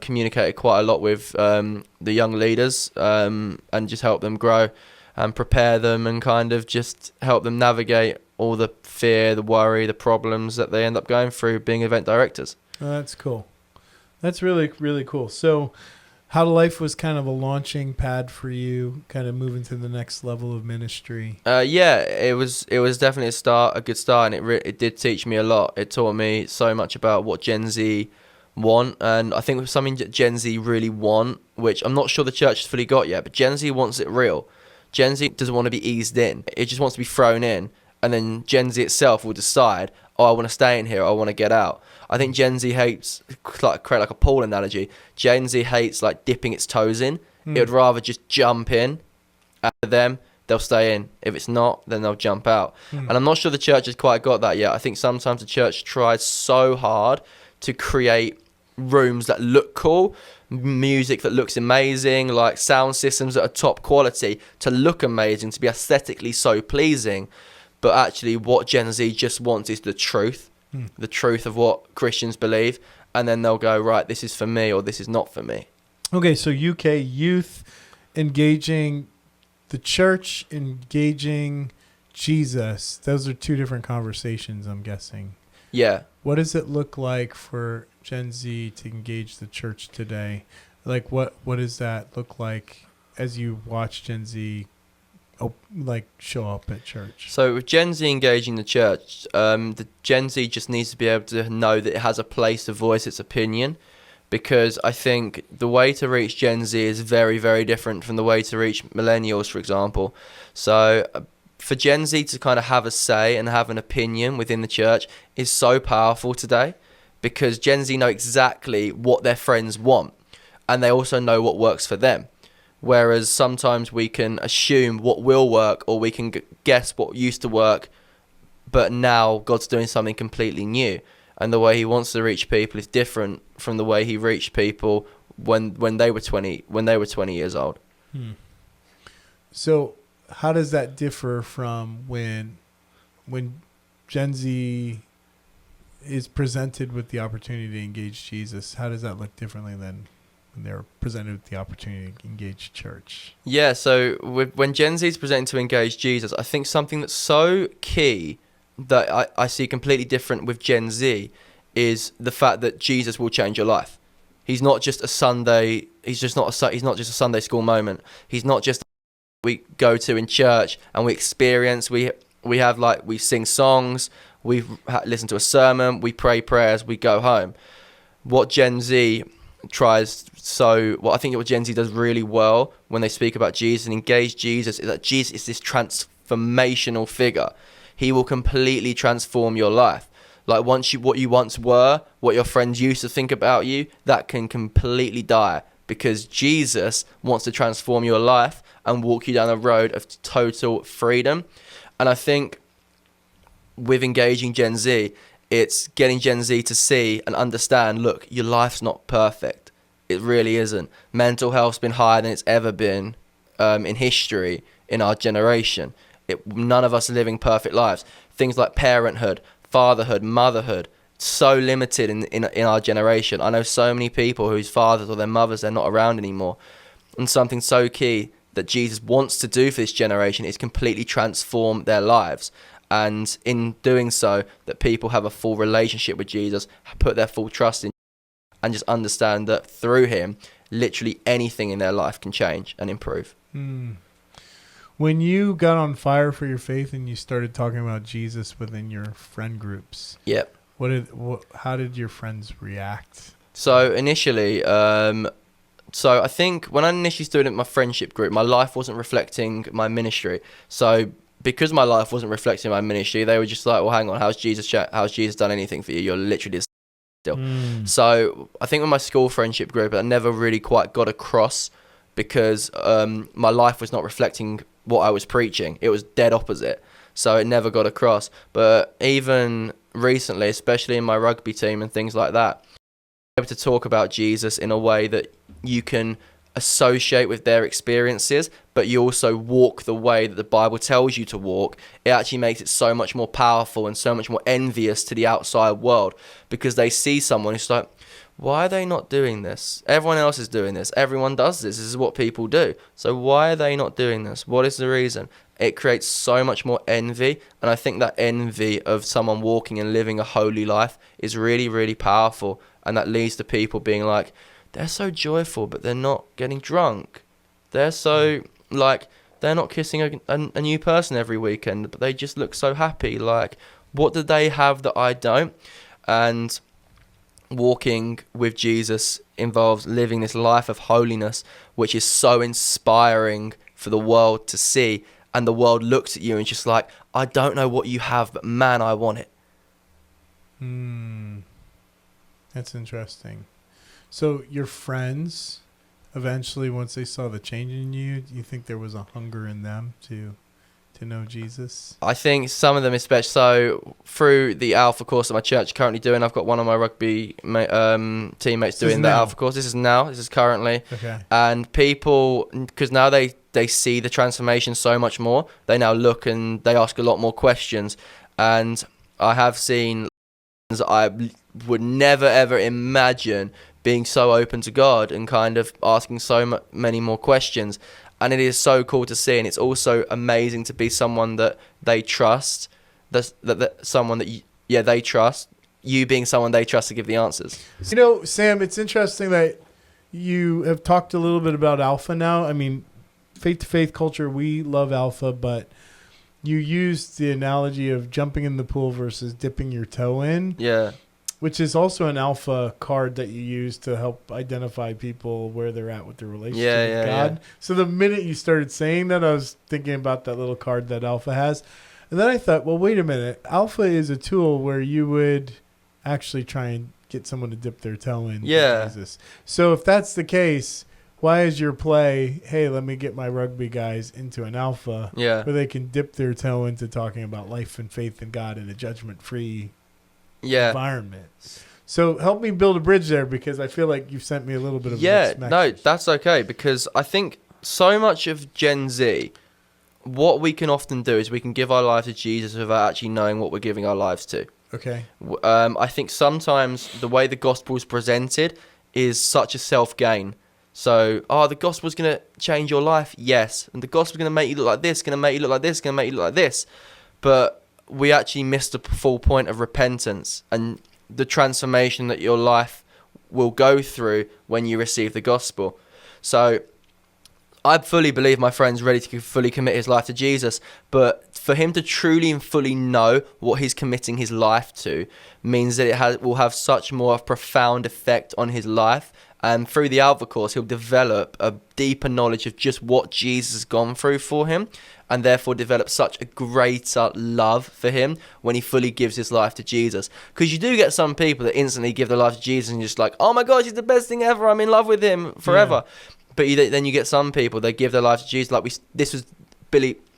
communicated quite a lot with the young leaders and just help them grow and prepare them, and kind of just help them navigate all the fear, the worry, the problems that they end up going through being event directors. Oh, that's cool. That's really, really cool. So How to Life was kind of a launching pad for you, kind of moving to the next level of ministry. Yeah, it was definitely a good start, and it did teach me a lot. It taught me so much about what Gen Z want, and I think something that Gen Z really want, which I'm not sure the church has fully got yet, but Gen Z wants it real. Gen Z doesn't want to be eased in. It just wants to be thrown in, and then Gen Z itself will decide, oh, I want to stay in here, I want to get out. I think Gen Z hates, create like a pool analogy, Gen Z hates like dipping its toes in. It would rather just jump in. After them, they'll stay in. If it's not, then they'll jump out. And I'm not sure the church has quite got that yet. I think sometimes the church tries so hard to create rooms that look cool, music that looks amazing, like sound systems that are top quality, to look amazing, to be aesthetically so pleasing. But actually what Gen Z just wants is the truth. The truth of what Christians believe, and then they'll go, right, this is for me, or this is not for me. Okay, so UK youth engaging the church, engaging Jesus. Those are two different conversations, I'm guessing. Yeah. What does it look like for Gen Z to engage the church today? Like, what does that look like as you watch Gen Z show up at church? So with Gen Z engaging the church, the Gen Z just needs to be able to know that it has a place to voice its opinion, because I think the way to reach Gen Z is very, very different from the way to reach millennials, for example. So for Gen Z to kind of have a say and have an opinion within the church is so powerful today, because Gen Z know exactly what their friends want, and they also know what works for them. Whereas sometimes we can assume what will work, or we can guess what used to work, but now God's doing something completely new, and the way He wants to reach people is different from the way He reached people when they were 20 years old. So how does that differ from when Gen Z is presented with the opportunity to engage Jesus? How does that look differently than when they're presented with the opportunity to engage church? Yeah, so when Gen Z is presented to engage Jesus, I think something that's so key that I see completely different with Gen Z is the fact that Jesus will change your life. He's not just a Sunday. He's not just a Sunday school moment. He's not just we go to in church and we experience. We sing songs. we listen to a sermon, we pray prayers, we go home. What Gen Z what I think what Gen Z does really well when they speak about Jesus and engage Jesus is that Jesus is this transformational figure. He will completely transform your life. Like what you once were, what your friends used to think about you, that can completely die, because Jesus wants to transform your life and walk you down a road of total freedom. And I think with engaging Gen Z, it's getting Gen Z to see and understand, look, your life's not perfect. It really isn't. Mental health's been higher than it's ever been in history in our generation. None of us are living perfect lives. Things like parenthood, fatherhood, motherhood, so limited in our generation. I know so many people whose fathers or their mothers, they're not around anymore. And something so key that Jesus wants to do for this generation is completely transform their lives. And in doing so, that people have a full relationship with Jesus, put their full trust in, and just understand that through him, literally anything in their life can change and improve. When you got on fire for your faith and you started talking about Jesus within your friend groups, yep. How did your friends react? So initially, so I think when I initially stood in my friendship group, my life wasn't reflecting my ministry. So because my life wasn't reflecting my ministry, they were just like, well, hang on, how's Jesus done anything for you? You're literally still. So I think with my school friendship group, I never really quite got across, because my life was not reflecting what I was preaching. It was dead opposite. So it never got across. But even recently, especially in my rugby team and things like that, I'm able to talk about Jesus in a way that you can associate with their experiences, but you also walk the way that the Bible tells you to walk. It actually makes it so much more powerful and so much more envious to the outside world, because they see someone who's like, why are they not doing this? Everyone else is doing this. Everyone does this. This is what people do. So why are they not doing this? What is the reason? It creates so much more envy. And I think that envy of someone walking and living a holy life is really, really powerful. And that leads to people being like, they're so joyful, but they're not getting drunk. They're so, they're not kissing a new person every weekend, but they just look so happy. Like, what do they have that I don't? And walking with Jesus involves living this life of holiness, which is so inspiring for the world to see. And the world looks at you and just like, I don't know what you have, but man, I want it. That's interesting. So your friends, eventually, once they saw the change in you, do you think there was a hunger in them to know Jesus? I think some of them, especially, so through the Alpha course that my church is currently doing, I've got one of my rugby teammates doing the Alpha course. This is currently. Okay. And people, because now they see the transformation so much more, they now look and they ask a lot more questions. And I have seen that I would never, ever imagine being so open to God and kind of asking so many more questions. And it is so cool to see, and it's also amazing to be someone that they trust, someone that they trust, you being someone they trust to give the answers. You know, Sam, it's interesting that you have talked a little bit about Alpha now. I mean, faith-to-faith culture, we love Alpha, but you used the analogy of jumping in the pool versus dipping your toe in. Yeah. Which is also an Alpha card that you use to help identify people where they're at with their relationship with God. Yeah. So the minute you started saying that, I was thinking about that little card that Alpha has. And then I thought, well, wait a minute. Alpha is a tool where you would actually try and get someone to dip their toe in. Yeah. Jesus. So if that's the case, why is your play, hey, let me get my rugby guys into an Alpha where they can dip their toe into talking about life and faith in God in a judgment-free environment. So help me build a bridge there, because I feel like you've sent me a little bit of mixed message. No, that's okay, because I think so much of Gen Z, what we can often do is we can give our lives to Jesus without actually knowing what we're giving our lives to. Okay. I think sometimes the way the gospel is presented is such a self-gain. So, the gospel's going to change your life? Yes. And the gospel's going to make you look like this, going to make you look like this, going to make you look like this. But we actually missed the full point of repentance and the transformation that your life will go through when you receive the gospel. So I fully believe my friend's ready to fully commit his life to Jesus, but for him to truly and fully know what he's committing his life to means that it will have such more of a profound effect on his life. And through the Alpha course, he'll develop a deeper knowledge of just what Jesus has gone through for him, and therefore develop such a greater love for him when he fully gives his life to Jesus. Because you do get some people that instantly give their life to Jesus and just like, oh my gosh, he's the best thing ever, I'm in love with him forever. Yeah. But then you get some people, they give their life to Jesus. Like this was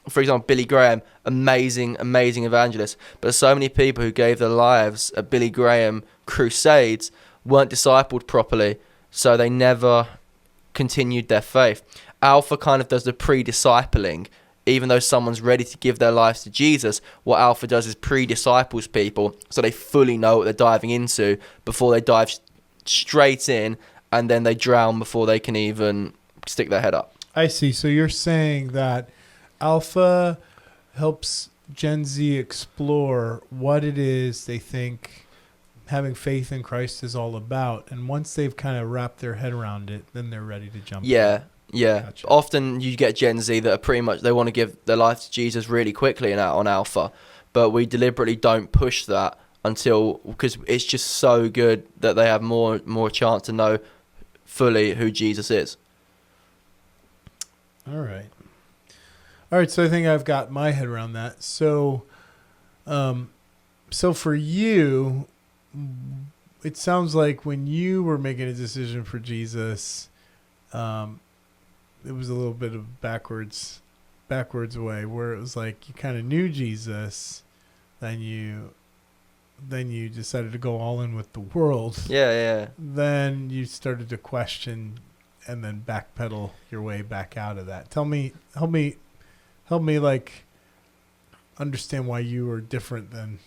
for example, Billy Graham, amazing evangelist. But there's so many people who gave their lives at Billy Graham crusades, weren't discipled properly, so they never continued their faith. Alpha kind of does the pre-discipling. Even though someone's ready to give their lives to Jesus, what Alpha does is pre-disciples people so they fully know what they're diving into before they dive straight in, and then they drown before they can even stick their head up. I see. So you're saying that Alpha helps Gen Z explore what it is they think having faith in Christ is all about. And once they've kind of wrapped their head around it, then they're ready to jump in. Yeah. Gotcha. Often you get Gen Z that are pretty much, they want to give their life to Jesus really quickly on Alpha. But we deliberately don't push that because it's just so good that they have more chance to know fully who Jesus is. All right. So I think I've got my head around that. So for you, it sounds like when you were making a decision for Jesus, it was a little bit of backwards way, where it was like you kind of knew Jesus, then you decided to go all in with the world. Yeah. Then you started to question and then backpedal your way back out of that. Help me like understand why you were different than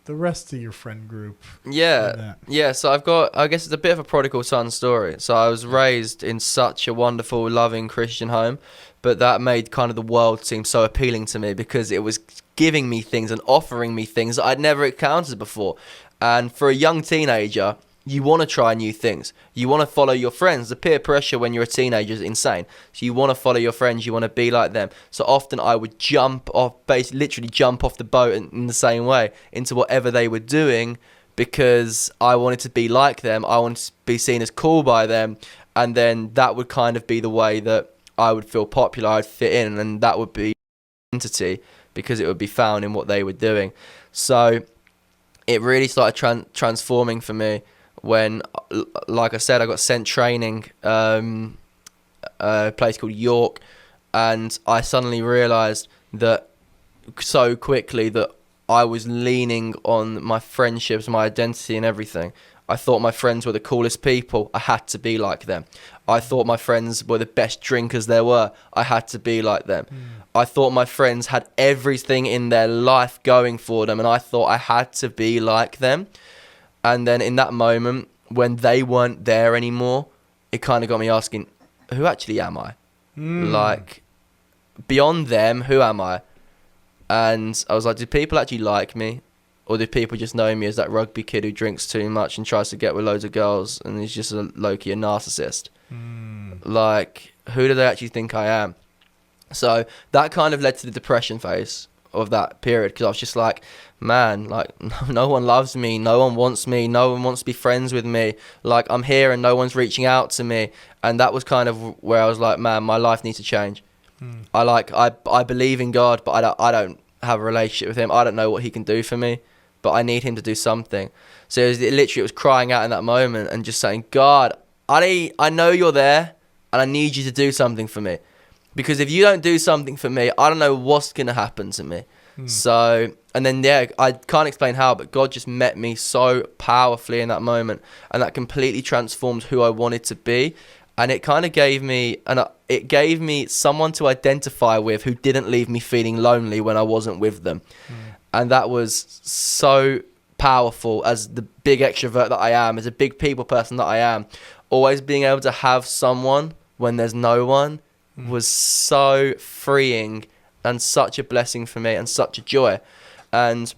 the rest of your friend group. Yeah. So I guess it's a bit of a prodigal son story. So I was raised in such a wonderful, loving Christian home, but that made kind of the world seem so appealing to me because it was giving me things and offering me things that I'd never encountered before. And for a young teenager, you want to try new things. You want to follow your friends. The peer pressure when you're a teenager is insane. So you want to follow your friends. You want to be like them. So often I would literally jump off the boat in the same way into whatever they were doing because I wanted to be like them. I wanted to be seen as cool by them. And then that would kind of be the way that I would feel popular. I'd fit in, and that would be identity because it would be found in what they were doing. So it really started transforming for me when, like I said, I got sent training a place called York, and I suddenly realised that so quickly that I was leaning on my friendships, my identity and everything. I thought my friends were the coolest people. I had to be like them. I thought my friends were the best drinkers there were. I had to be like them. I thought my friends had everything in their life going for them, and I thought I had to be like them. And then in that moment, when they weren't there anymore, it kind of got me asking, who actually am I? Like, beyond them, who am I? And I was like, do people actually like me? Or do people just know me as that rugby kid who drinks too much and tries to get with loads of girls and he's just a low-key a narcissist? Like, who do they actually think I am? So that kind of led to the depression phase of that period, because I was just like, man, like, no one loves me, no one wants to be friends with me, like, I'm here and no one's reaching out to me. And that was kind of where I was like, man, my life needs to change. I believe in God, but I don't have a relationship with him. I don't know what he can do for me, but I need him to do something. So it was crying out in that moment and just saying, God, I know you're there and I need you to do something for me. Because if you don't do something for me, I don't know what's going to happen to me. So, and then, I can't explain how, but God just met me so powerfully in that moment. And that completely transformed who I wanted to be. And it kind of gave me, someone to identify with who didn't leave me feeling lonely when I wasn't with them. And that was so powerful as the big extrovert that I am, as a big people person that I am. Always being able to have someone when there's no one was so freeing and such a blessing for me and such a joy. And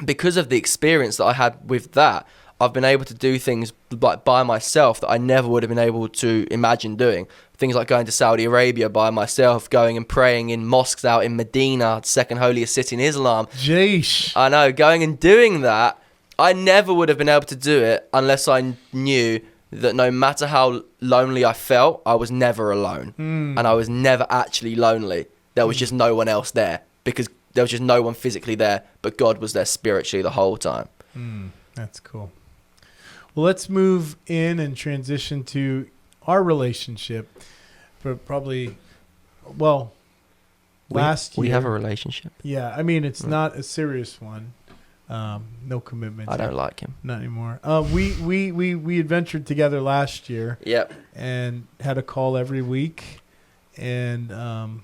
because of the experience that I had with that, I've been able to do things like by myself that I never would have been able to imagine doing. Things like going to Saudi Arabia by myself, going and praying in mosques out in Medina, second holiest city in Islam. Jeesh. I know, going and doing that, I never would have been able to do it unless I knew that no matter how lonely I felt, I was never alone. And I was never actually lonely. There was just no one else there, because there was just no one physically there, but God was there spiritually the whole time. That's cool. Well, let's move in and transition to our relationship. But probably, well, last year. We have a relationship. Yeah, I mean, it's not a serious one. No commitment. I don't like him. Not anymore. We adventured together last year. Yep. And had a call every week. And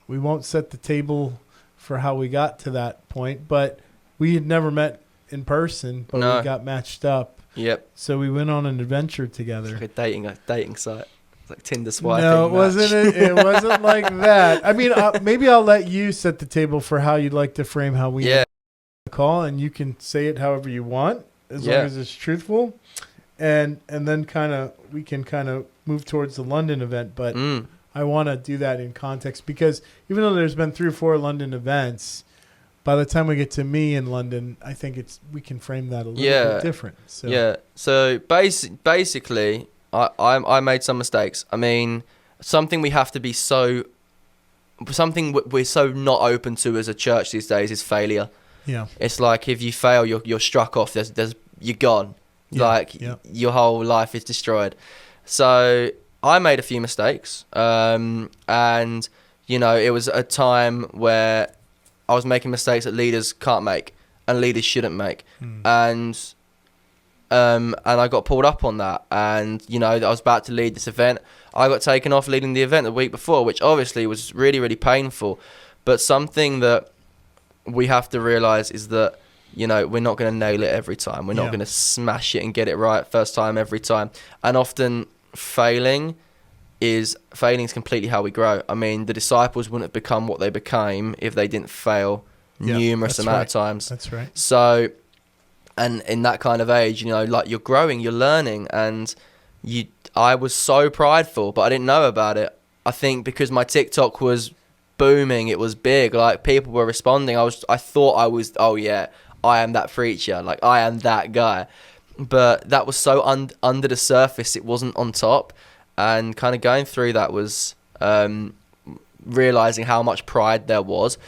we won't set the table for how we got to that point, but we had never met in person, but we got matched up. Yep. So we went on an adventure together. It's like a dating site. It's like Tinder swiping. No, it wasn't. It wasn't like that. I mean, maybe I'll let you set the table for how you'd like to frame how we call, and you can say it however you want, as long as it's truthful, and then we can move towards the London event. But I want to do that in context, because even though there's been 3 or 4 London events, by the time we get to me in London, I think we can frame that a little bit different. So. Yeah. So basically, I made some mistakes. I mean, something we're so not open to as a church these days is failure. Yeah. It's like if you fail, you're struck off. You're gone. Your whole life is destroyed. So I made a few mistakes, and it was a time where I was making mistakes that leaders can't make and leaders shouldn't make. And I got pulled up on that. And, I was about to lead this event. I got taken off leading the event the week before, which obviously was really, really painful. But something that we have to realize is that, we're not going to nail it every time. We're not going to smash it and get it right first time every time. And often failing is completely how we grow. I mean, the disciples wouldn't have become what they became if they didn't fail numerous amount of times. That's right. So, and in that kind of age, like you're growing, you're learning, and I was so prideful, but I didn't know about it. I think because my TikTok was booming, it was big, like people were responding. I thought I was, I am that preacher, like I am that guy. But that was so under the surface, it wasn't on top. And kind of going through that was realizing how much pride there was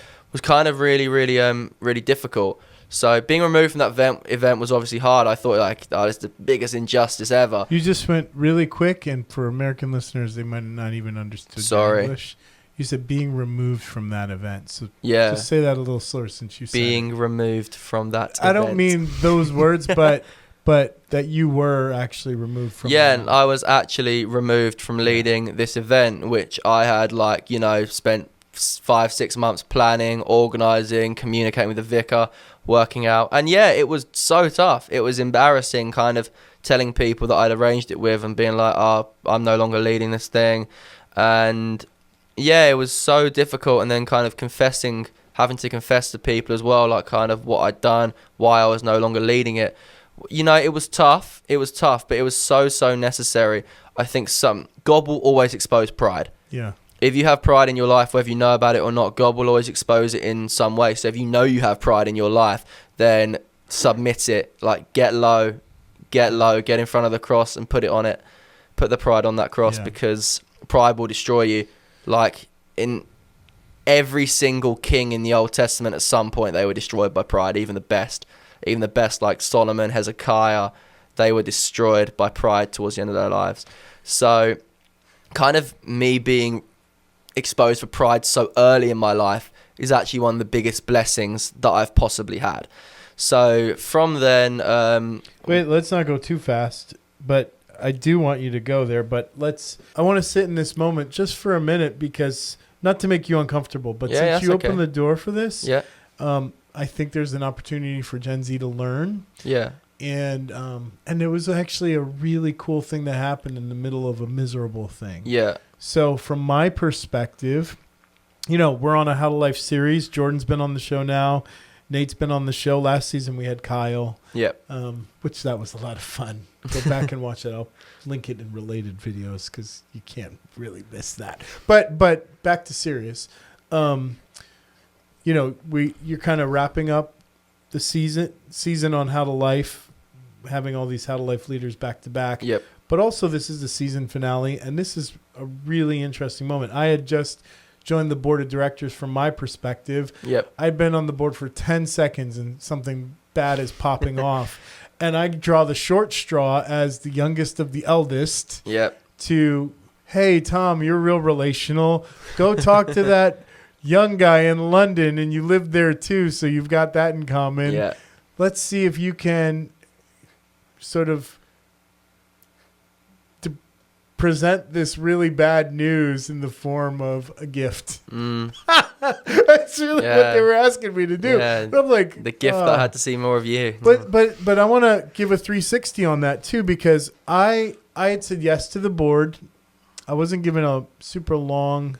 kind of really, really, really difficult. So being removed from that event was obviously hard. I thought it's the biggest injustice ever. You just went really quick, and for American listeners, they might not even understood English. You said being removed from that event. So just say that a little slower since you said being removed from that event. I don't mean those words, but that you were actually removed from. Yeah, and I was actually removed from leading this event, which I had spent 5-6 months planning, organising, communicating with the vicar, working out. And it was so tough. It was embarrassing kind of telling people that I'd arranged it with and being like, I'm no longer leading this thing. And it was so difficult. And then kind of having to confess to people as well, like kind of what I'd done, why I was no longer leading it. It was tough, but it was so necessary. I think God will always expose pride. Yeah. If you have pride in your life, whether you know about it or not, God will always expose it in some way. So if you know you have pride in your life, then submit it. Like get low, get in front of the cross and put it on it. Put the pride on that cross, because pride will destroy you. Like in every single king in the Old Testament, at some point they were destroyed by pride, even the best like Solomon, Hezekiah, they were destroyed by pride towards the end of their lives. So kind of me being exposed for pride so early in my life is actually one of the biggest blessings that I've possibly had. So from then... Wait, let's not go too fast, but I do want you to go there. But I want to sit in this moment just for a minute, because not to make you uncomfortable, but since you opened the door for this, I think there's an opportunity for Gen Z to learn. Yeah. And it was actually a really cool thing that happened in the middle of a miserable thing. Yeah. So from my perspective, we're on a How to Life series. Jordan's been on the show now Nate's been on the show. Last season we had Kyle. Yep. Which that was a lot of fun. Go back and watch it. I'll link it in related videos because you can't really miss that. But back to serious. You're kind of wrapping up the season on How to Life, having all these How to Life leaders back to back. Yep. But also this is the season finale, and this is a really interesting moment. I had just joined the board of directors from my perspective. Yep. I'd been on the board for 10 seconds and something bad is popping off. And I draw the short straw as the youngest of the eldest. Yep. To, hey, Tom, you're real relational. Go talk to that young guy in London, and you live there too, so you've got that in common. Yeah. Let's see if you can sort of present this really bad news in the form of a gift. That's really what they were asking me to do. Yeah, I'm like, the gift that I had to see more of you. But I want to give a 360 on that too, because I had said yes to the board. I wasn't given a super long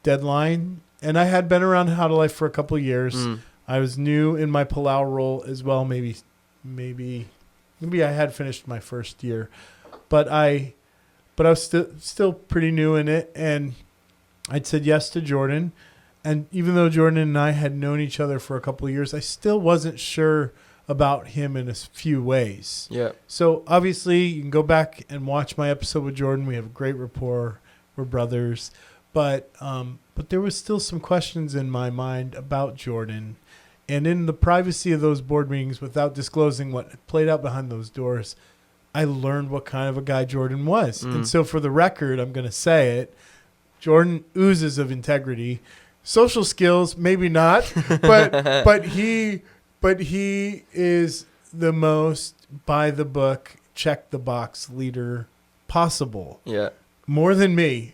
deadline, and I had been around How to Life for a couple of years. I was new in my Palau role as well. Maybe I had finished my first year, but I was still pretty new in it, and I'd said yes to Jordan. And even though Jordan and I had known each other for a couple of years, I still wasn't sure about him in a few ways. Yeah. So obviously you can go back and watch my episode with Jordan. We have a great rapport. We're brothers. But there was still some questions in my mind about Jordan. And in the privacy of those board meetings, without disclosing what played out behind those doors, I learned what kind of a guy Jordan was. And so for the record, I'm going to say it. Jordan oozes of integrity. Social skills, maybe not, but he is the most by the book, check the box leader possible. Yeah. More than me.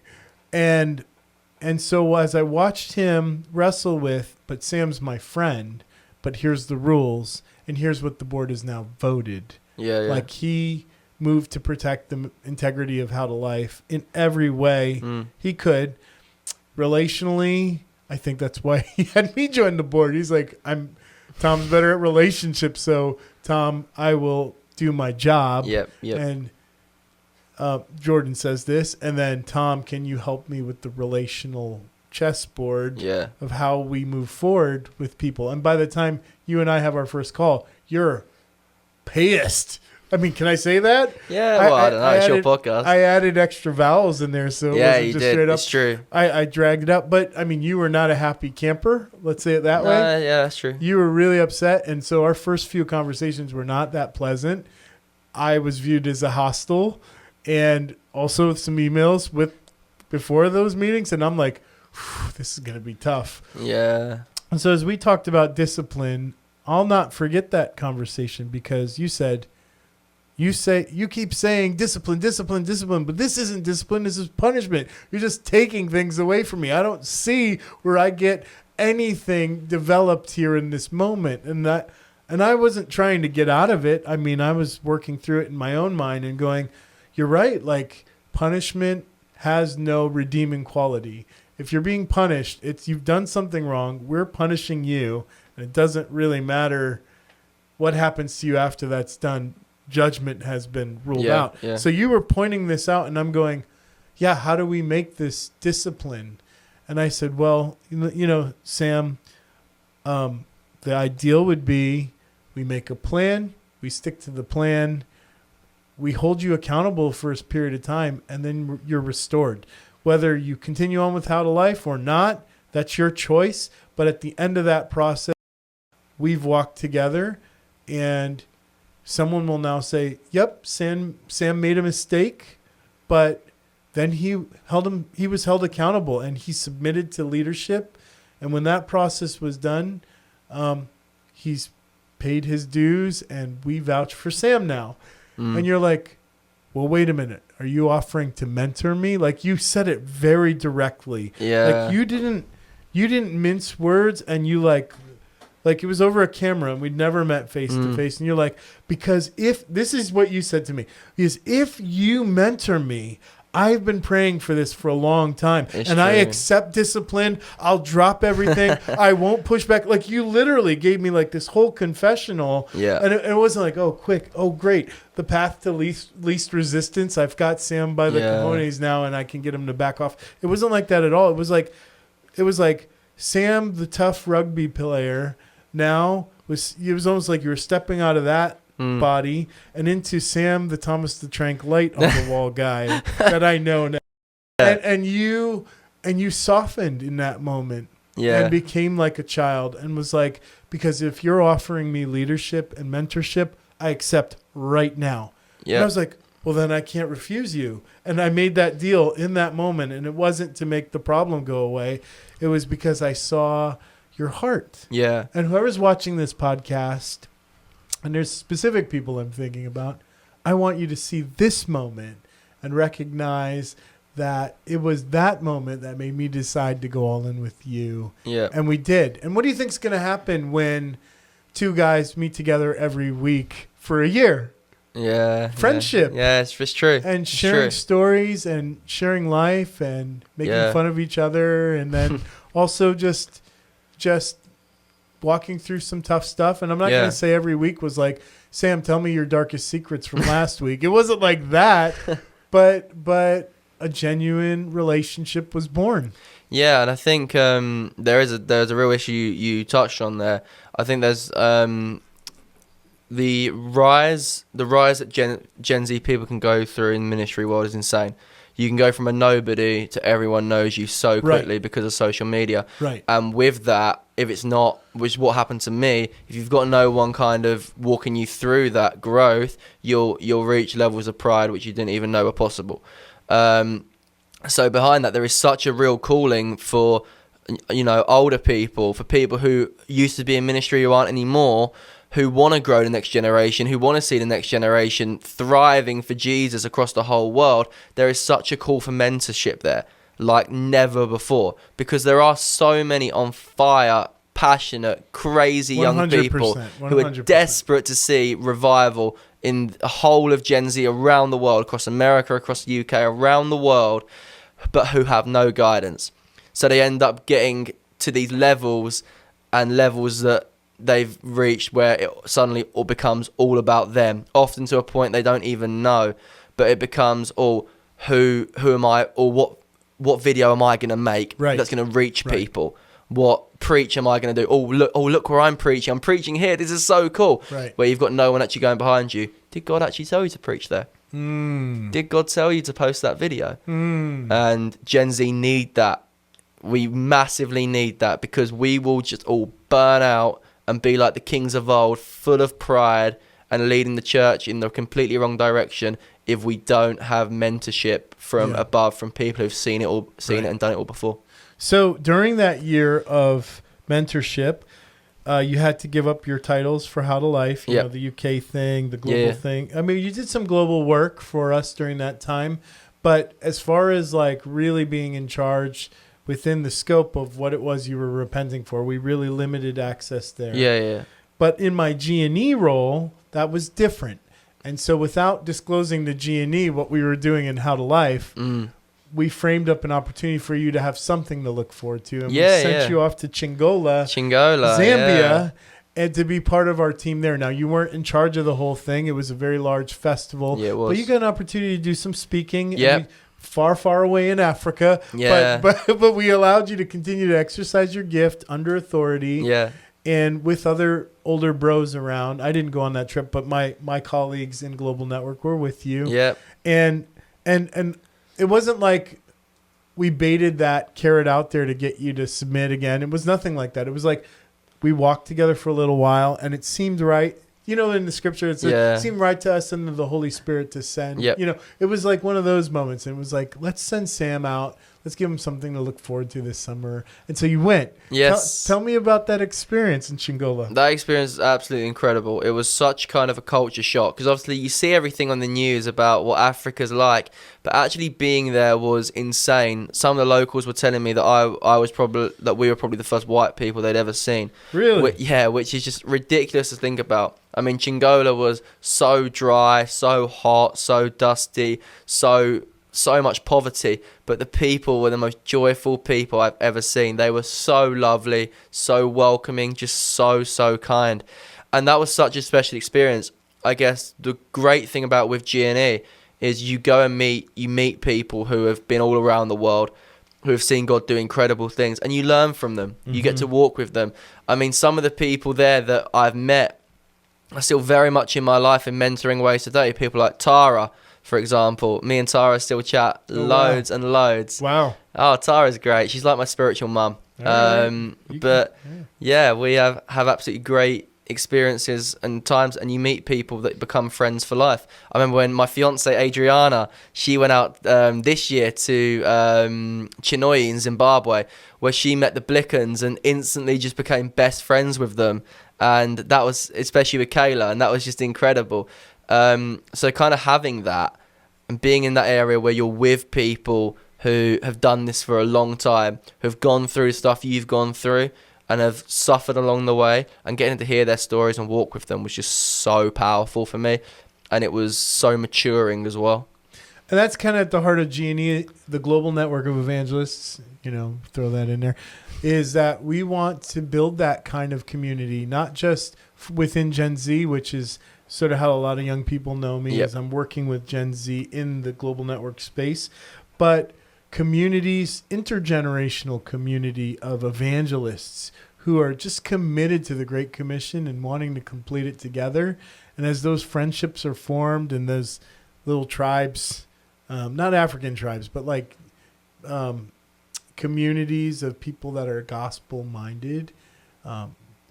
And so as I watched him wrestle with, but Sam's my friend, but here's the rules, and here's what the board has now voted. Yeah. Like he moved to protect the integrity of How to Life in every way he could. Relationally, I think that's why he had me join the board. He's like, Tom's better at relationships, so Tom, I will do my job. Yep. And Jordan says this, and then Tom, can you help me with the relational chessboard of how we move forward with people? And by the time you and I have our first call, you're pissed. I mean, can I say that? Yeah, well, I don't know. It's your podcast. I added extra vowels in there, so it wasn't you just did. straight up. It's true. I dragged it up, but I mean, you were not a happy camper. Let's say it that way. Yeah, that's true. You were really upset, and so our first few conversations were not that pleasant. I was viewed as a hostile, and also with some emails before those meetings, and I'm like, this is gonna be tough. Yeah. And so as we talked about discipline, I'll not forget that conversation because you said. You keep saying discipline, but this isn't discipline. This is punishment. You're just taking things away from me. I don't see where I get anything developed here in this moment. And I wasn't trying to get out of it. I mean, I was working through it in my own mind and going, you're right. Like punishment has no redeeming quality. If you're being punished, you've done something wrong. We're punishing you. And it doesn't really matter what happens to you after that's done. Judgment has been ruled out. Yeah. So you were pointing this out, and I'm going, yeah, how do we make this discipline? And I said, well, Sam, the ideal would be we make a plan, we stick to the plan, we hold you accountable for a period of time, and then you're restored. Whether you continue on with How to Life or not, that's your choice. But at the end of that process, we've walked together, and someone will now say, yep, Sam made a mistake, but then he was held accountable and he submitted to leadership. And when that process was done, he's paid his dues and we vouch for Sam now. And you're like, well, wait a minute. Are you offering to mentor me? Like you said it very directly. Yeah. Like you didn't mince words, and you like it was over a camera and we'd never met face to face. And you're like, because if this is what you said to me, is if you mentor me, I've been praying for this for a long time, It's and I true. accept discipline. I'll drop everything. I won't push back. Like, you literally gave me like this whole confessional. Yeah. And it wasn't like, oh, quick. Oh, great. The path to least resistance. I've got Sam by the cojones now, and I can get him to back off. It wasn't like that at all. It was like Sam, the tough rugby player, now it was almost like you were stepping out of that body and into Sam, the Thomas the Trank light on the wall guy that I know now. And you softened in that moment and became like a child and was like, because if you're offering me leadership and mentorship, I accept right now. And I was like, well, then I can't refuse you. And I made that deal in that moment. And it wasn't to make the problem go away. It was because I saw your heart. Yeah. And whoever's watching this podcast, and there's specific people I'm thinking about, I want you to see this moment and recognize that it was that moment that made me decide to go all in with you. Yeah. And we did. And what do you think's going to happen when two guys meet together every week for a year? Yeah. Friendship. Yeah, it's true. And sharing stories and sharing life and making fun of each other. And then also just walking through some tough stuff. And I'm not going to say every week was like, Sam, tell me your darkest secrets from last week. It wasn't like that, but a genuine relationship was born. Yeah, and I think there's a real issue you touched on there. I think there's the rise that Gen Z people can go through in the ministry world is insane. You can go from a nobody to everyone knows you so quickly because of social media. Right. And with that, if it's not, which is what happened to me, if you've got no one kind of walking you through that growth, you'll reach levels of pride which you didn't even know were possible. So behind that, there is such a real calling for, older people, for people who used to be in ministry who aren't anymore, who want to grow the next generation, who want to see the next generation thriving for Jesus across the whole world. There is such a call for mentorship there, like never before, because there are so many on fire, passionate, crazy young people 100%. who are desperate to see revival in the whole of Gen Z around the world, across America, across the UK, around the world, but who have no guidance. So they end up getting to these levels that they've reached where it suddenly all becomes all about them, often to a point they don't even know, but it becomes who am I, or what video am I going to make that's going to reach people? What preach am I going to do? Look where I'm preaching here, this is so cool. Where you've got no one actually going behind you. Did God actually tell you to preach there? Did God tell you to post that video? And Gen Z need that. We massively need that, because we will just all burn out and be like the kings of old, full of pride and leading the church in the completely wrong direction if we don't have mentorship from above, from people who've seen it and done it all before. So during that year of mentorship, you had to give up your titles for HowToLife, you know, the UK thing, the global thing. I mean, you did some global work for us during that time, but as far as like really being in charge within the scope of what it was you were repenting for, we really limited access there. Yeah. But in my G&E role, that was different. And so without disclosing to G&E what we were doing in HowToLife, we framed up an opportunity for you to have something to look forward to. And we sent you off to Chingola, Zambia, and to be part of our team there. Now, you weren't in charge of the whole thing. It was a very large festival. Yeah, it was. But you got an opportunity to do some speaking. Yeah. Far away in Africa. Yeah. But we allowed you to continue to exercise your gift under authority. Yeah. And with other older bros around. I didn't go on that trip, but my colleagues in Global Network were with you. Yeah. And it wasn't like we baited that carrot out there to get you to submit again. It was nothing like that. It was like we walked together for a little while, and it seemed right. You know, in the scripture, it seemed right to us and the Holy Spirit to send. Yep. You know, it was like one of those moments. And it was like, let's send Sam out. Let's give him something to look forward to this summer. And so you went. Yes. Tell me about that experience in Chingola. That experience is absolutely incredible. It was such kind of a culture shock, because obviously you see everything on the news about what Africa's like, but actually being there was insane. Some of the locals were telling me that we were probably the first white people they'd ever seen. Really? Which is just ridiculous to think about. I mean, Chingola was so dry, so hot, so dusty, so so much poverty, but the people were the most joyful people I've ever seen. They were so lovely, so welcoming, just so kind. And that was such a special experience. I guess the great thing about with G&E is you go and meet people who have been all around the world, who have seen God do incredible things, and you learn from them. You get to walk with them. I mean, some of the people there that I've met are still very much in my life in mentoring ways today. People like Tara, for example. Me and Tara still chat loads and loads. Wow. Oh, Tara's great. She's like my spiritual mum. But yeah, we have absolutely great experiences and times, and you meet people that become friends for life. I remember when my fiance Adriana, she went out this year to Chinoi in Zimbabwe, where she met the Blickens and instantly just became best friends with them. And that was, especially with Kayla, and that was just incredible. So kind of having that and being in that area where you're with people who have done this for a long time, who've gone through stuff you've gone through and have suffered along the way, and getting to hear their stories and walk with them was just so powerful for me. And it was so maturing as well. And that's kind of at the heart of G&E, the global network of evangelists, throw that in there, is that we want to build that kind of community, not just within Gen Z, which is sort of how a lot of young people know me, as I'm working with Gen Z in the global network space, but communities, intergenerational community of evangelists who are just committed to the Great Commission and wanting to complete it together. And as those friendships are formed and those little tribes, not African tribes, but like communities of people that are gospel-minded,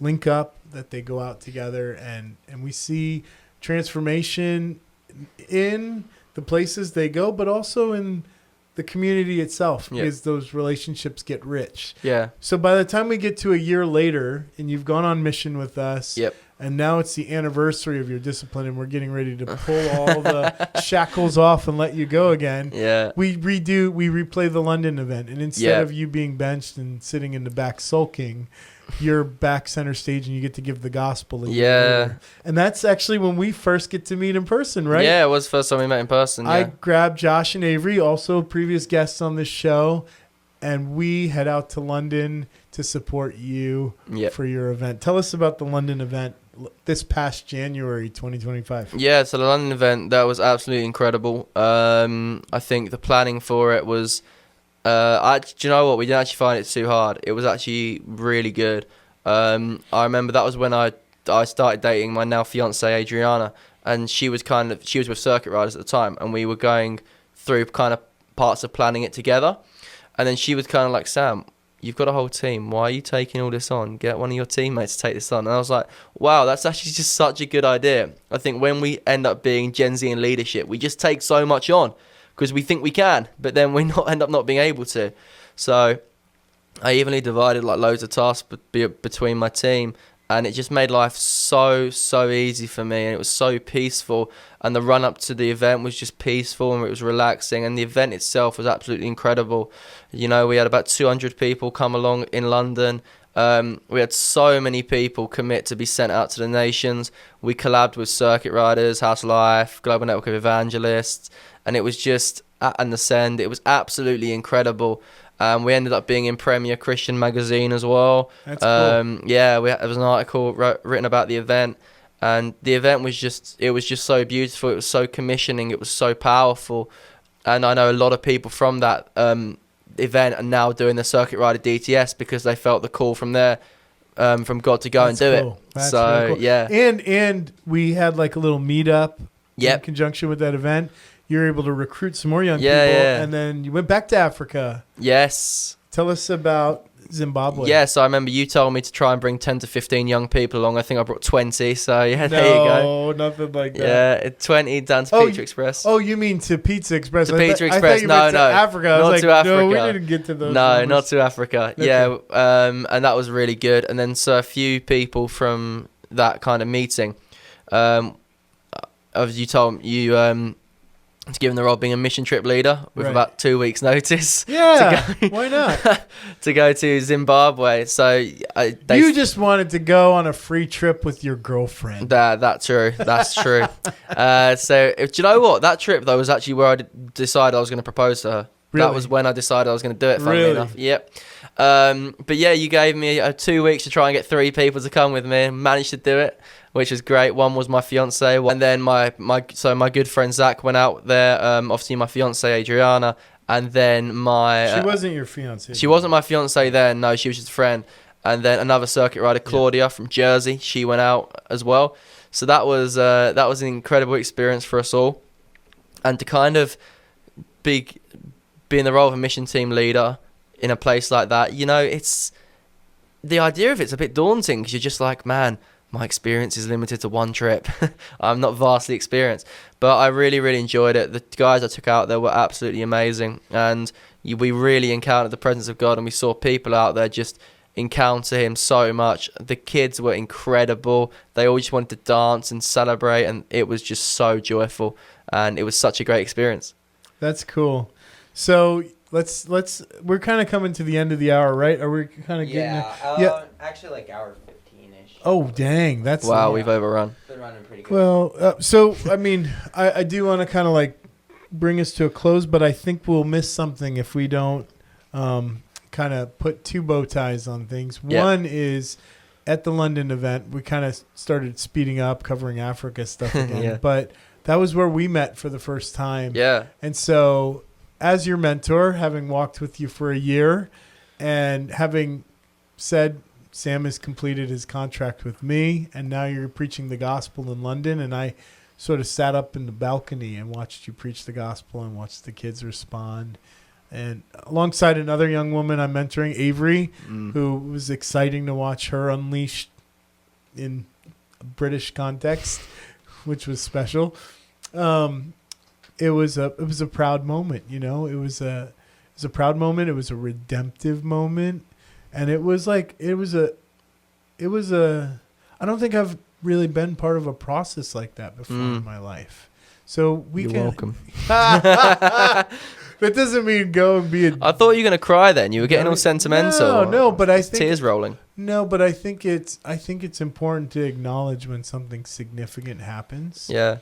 link up, that they go out together, and we see transformation in the places they go, but also in the community itself, because those relationships get rich. Yeah. So by the time we get to a year later and you've gone on mission with us, and now it's the anniversary of your discipline and we're getting ready to pull all the shackles off and let you go again, we replay the London event. And instead of you being benched and sitting in the back sulking, you're back center stage and you get to give the gospel a year later. And that's actually when we first get to meet in person, right? Yeah, it was the first time we met in person. I grabbed Josh and Avery, also previous guests on this show, and we head out to London to support you for your event. Tell us about the London event this past January 2025. Yeah, so the London event, that was absolutely incredible. I think the planning for it was... do you know what? We didn't actually find it too hard. It was actually really good. I remember that was when I started dating my now fiance Adriana, and she was with circuit riders at the time, and we were going through kind of parts of planning it together. And then she was kind of like, Sam, you've got a whole team. Why are you taking all this on? Get one of your teammates to take this on. And I was like, wow, that's actually just such a good idea. I think when we end up being Gen Z in leadership, we just take so much on, because we think we can, but then we end up not being able to. So I evenly divided like loads of tasks between my team, and it just made life so easy for me, and it was so peaceful. And the run up to the event was just peaceful, and it was relaxing, and the event itself was absolutely incredible. We had about 200 people come along in London. We had so many people commit to be sent out to the nations. We collabed with Circuit Riders, HowToLife, Global Network of Evangelists, and it was just and the Send. It was absolutely incredible. We ended up being in Premier Christian Magazine as well. That's cool. There was an article written about the event, and the event was just so beautiful. It was so commissioning. It was so powerful, and I know a lot of people from that event are now doing the Circuit Rider DTS because they felt the call from there, from God to go and do it. That's so really cool. yeah, and we had like a little meetup in conjunction with that event. You were able to recruit some more young people, and then you went back to Africa. Yes. Tell us about Zimbabwe. Yes, I remember you told me to try and bring 10 to 15 young people along. I think I brought 20, so there you go. No, nothing like that. Yeah, 20 down to Pizza Express. Oh, you mean to Pizza Express? To Pizza Express, I thought you meant to Africa. Africa. I was like, no, we didn't get to those. No, numbers. not to Africa. Okay. Yeah, and that was really good. And then so a few people from that kind of meeting, as you told me, to give him the role of being a mission trip leader with Right. about 2 weeks' notice. Yeah, why not? To go to Zimbabwe. So You just wanted to go on a free trip with your girlfriend. That's true. That's true. Do you know what? That trip though was actually where I decided I was going to propose to her. Really? That was when I decided I was going to do it. Funnily Really? enough. Yep. But yeah, you gave me 2 weeks to try and get 3 people to come with me. Managed to do it, which was great. One was my fiance, and then my good friend Zach went out there. Obviously my fiance Adriana, and then She wasn't your fiance. she wasn't my fiance then. No, she was just a friend. And then another circuit rider, Claudia from Jersey, she went out as well. So that was an incredible experience for us all, and to kind of be in the role of a mission team leader in a place like that, you know, it's the idea of it's a bit daunting because you're just like, man, my experience is limited to one trip. I'm not vastly experienced, but I really, really enjoyed it. The guys I took out there were absolutely amazing, and we really encountered the presence of God, and we saw people out there just encounter him so much. The kids were incredible. They all just wanted to dance and celebrate, and it was just so joyful, and it was such a great experience. That's cool. So we're kind of coming to the end of the hour, right? Are we kind of getting actually like hour 15-ish. Oh, dang. That's Wow, we've overrun. Been running pretty good. Well, so, I mean, I do want to kind of like bring us to a close, but I think we'll miss something if we don't kind of put two bow ties on things. Yeah. One is at the London event, we kind of started speeding up, covering Africa stuff again. Yeah. But that was where we met for the first time. Yeah. And so as your mentor, having walked with you for a year and having said Sam has completed his contract with me and now you're preaching the gospel in London, and I sort of sat up in the balcony and watched you preach the gospel and watched the kids respond. And alongside another young woman I'm mentoring, Avery, who was exciting to watch her unleashed in a British context, which was special. It was a proud moment, you know. It was a proud moment. It was a redemptive moment, and it was a. I don't think I've really been part of a process like that before in my life. So You're welcome. That doesn't mean go and be a. I thought you were gonna cry then. You were getting all sentimental. No, but I think tears rolling. No, but I think it's important to acknowledge when something significant happens. Yeah.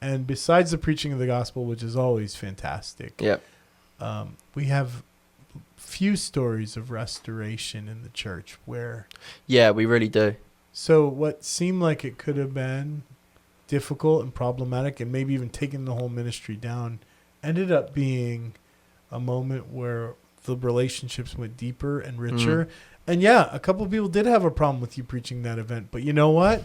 And besides the preaching of the gospel, which is always fantastic, Yep. We have few stories of restoration in the church where. Yeah, we really do. So what seemed like it could have been difficult and problematic, and maybe even taking the whole ministry down, ended up being a moment where the relationships went deeper and richer. And yeah, a couple of people did have a problem with you preaching that event, but you know what?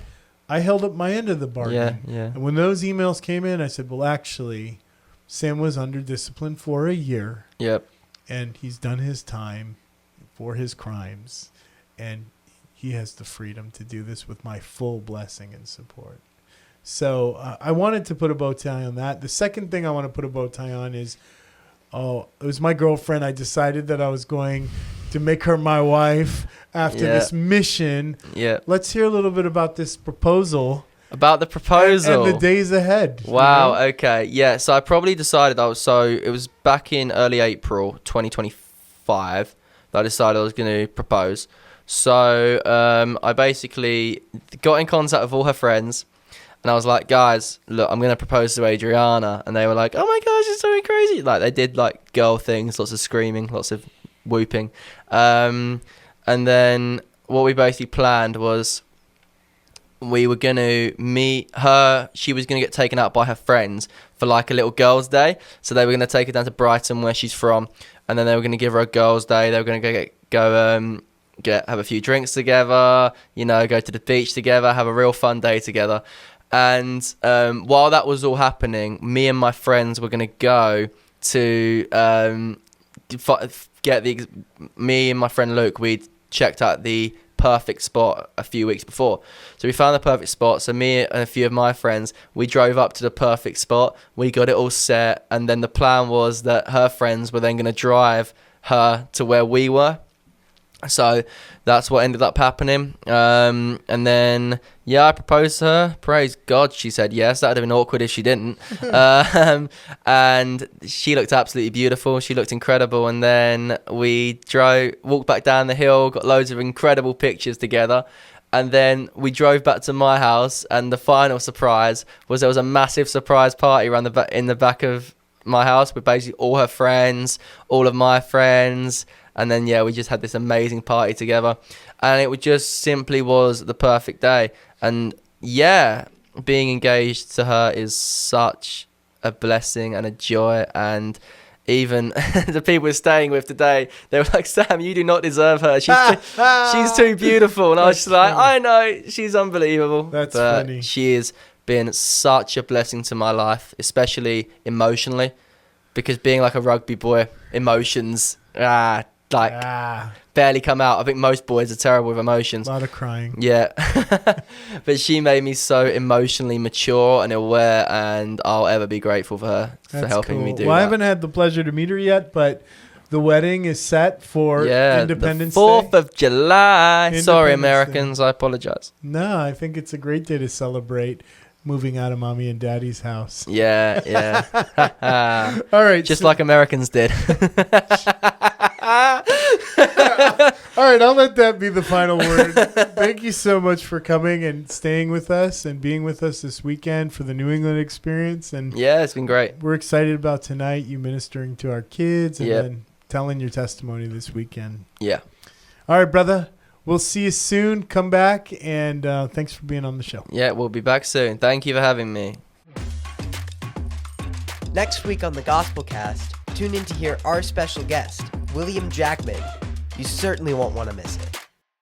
I held up my end of the bargain. Yeah. And when those emails came in, I said, well, actually, Sam was under discipline for a year. Yep. And he's done his time for his crimes. And he has the freedom to do this with my full blessing and support. So I wanted to put a bow tie on that. The second thing I want to put a bow tie on is, it was my girlfriend. I decided that I was going to make her my wife after this mission. Yeah. Let's hear a little bit about this proposal. About the proposal. And the days ahead. Wow. Okay. Yeah. So I probably decided it was back in early April 2025 that I decided I was going to propose. So I basically got in contact with all her friends. And I was like, guys, look, I'm going to propose to Adriana. And they were like, oh my gosh, it's so crazy. Like, they did like girl things, lots of screaming, lots of whooping. And then what we basically planned was we were going to meet her. She was going to get taken out by her friends for like a little girls' day. So they were going to take her down to Brighton, where she's from. And then they were going to give her a girls' day. They were going to have a few drinks together, you know, go to the beach together, have a real fun day together. And while that was all happening, me and my friends were going to go to me and my friend Luke, we'd checked out the perfect spot a few weeks before. So we found the perfect spot. So me and a few of my friends, we drove up to the perfect spot. We got it all set. And then the plan was that her friends were then going to drive her to where we were. So that's what ended up happening. And then, I proposed to her. Praise God, she said yes. That would have been awkward if she didn't. And she looked absolutely beautiful. She looked incredible. And then we walked back down the hill, got loads of incredible pictures together. And then we drove back to my house. And the final surprise was there was a massive surprise party in the back of my house with basically all her friends, all of my friends. And then, we just had this amazing party together. And it just simply was the perfect day. And, being engaged to her is such a blessing and a joy. And even the people we're staying with today, they were like, Sam, you do not deserve her. She's too beautiful. And I was just like, I know, she's unbelievable. That's funny. She has been such a blessing to my life, especially emotionally. Because being like a rugby boy, emotions, barely come out. I think most boys are terrible with emotions. A lot of crying. Yeah. But she made me so emotionally mature and aware, and I'll ever be grateful for her for helping me do that. I haven't had the pleasure to meet her yet, but the wedding is set for Independence the 4th of July. Sorry, Americans. Day. I apologize. No, I think it's a great day to celebrate moving out of mommy and daddy's house. Yeah. All right. Just like Americans did. All right, I'll let that be the final word. Thank you so much for coming and staying with us and being with us this weekend for the New England experience. And it's been great. We're excited about tonight, you ministering to our kids and then telling your testimony this weekend. Yeah. All right, brother. We'll see you soon. Come back, and thanks for being on the show. Yeah, we'll be back soon. Thank you for having me. Next week on the Gospelcast, tune in to hear our special guest, William Jackman. You certainly won't want to miss it.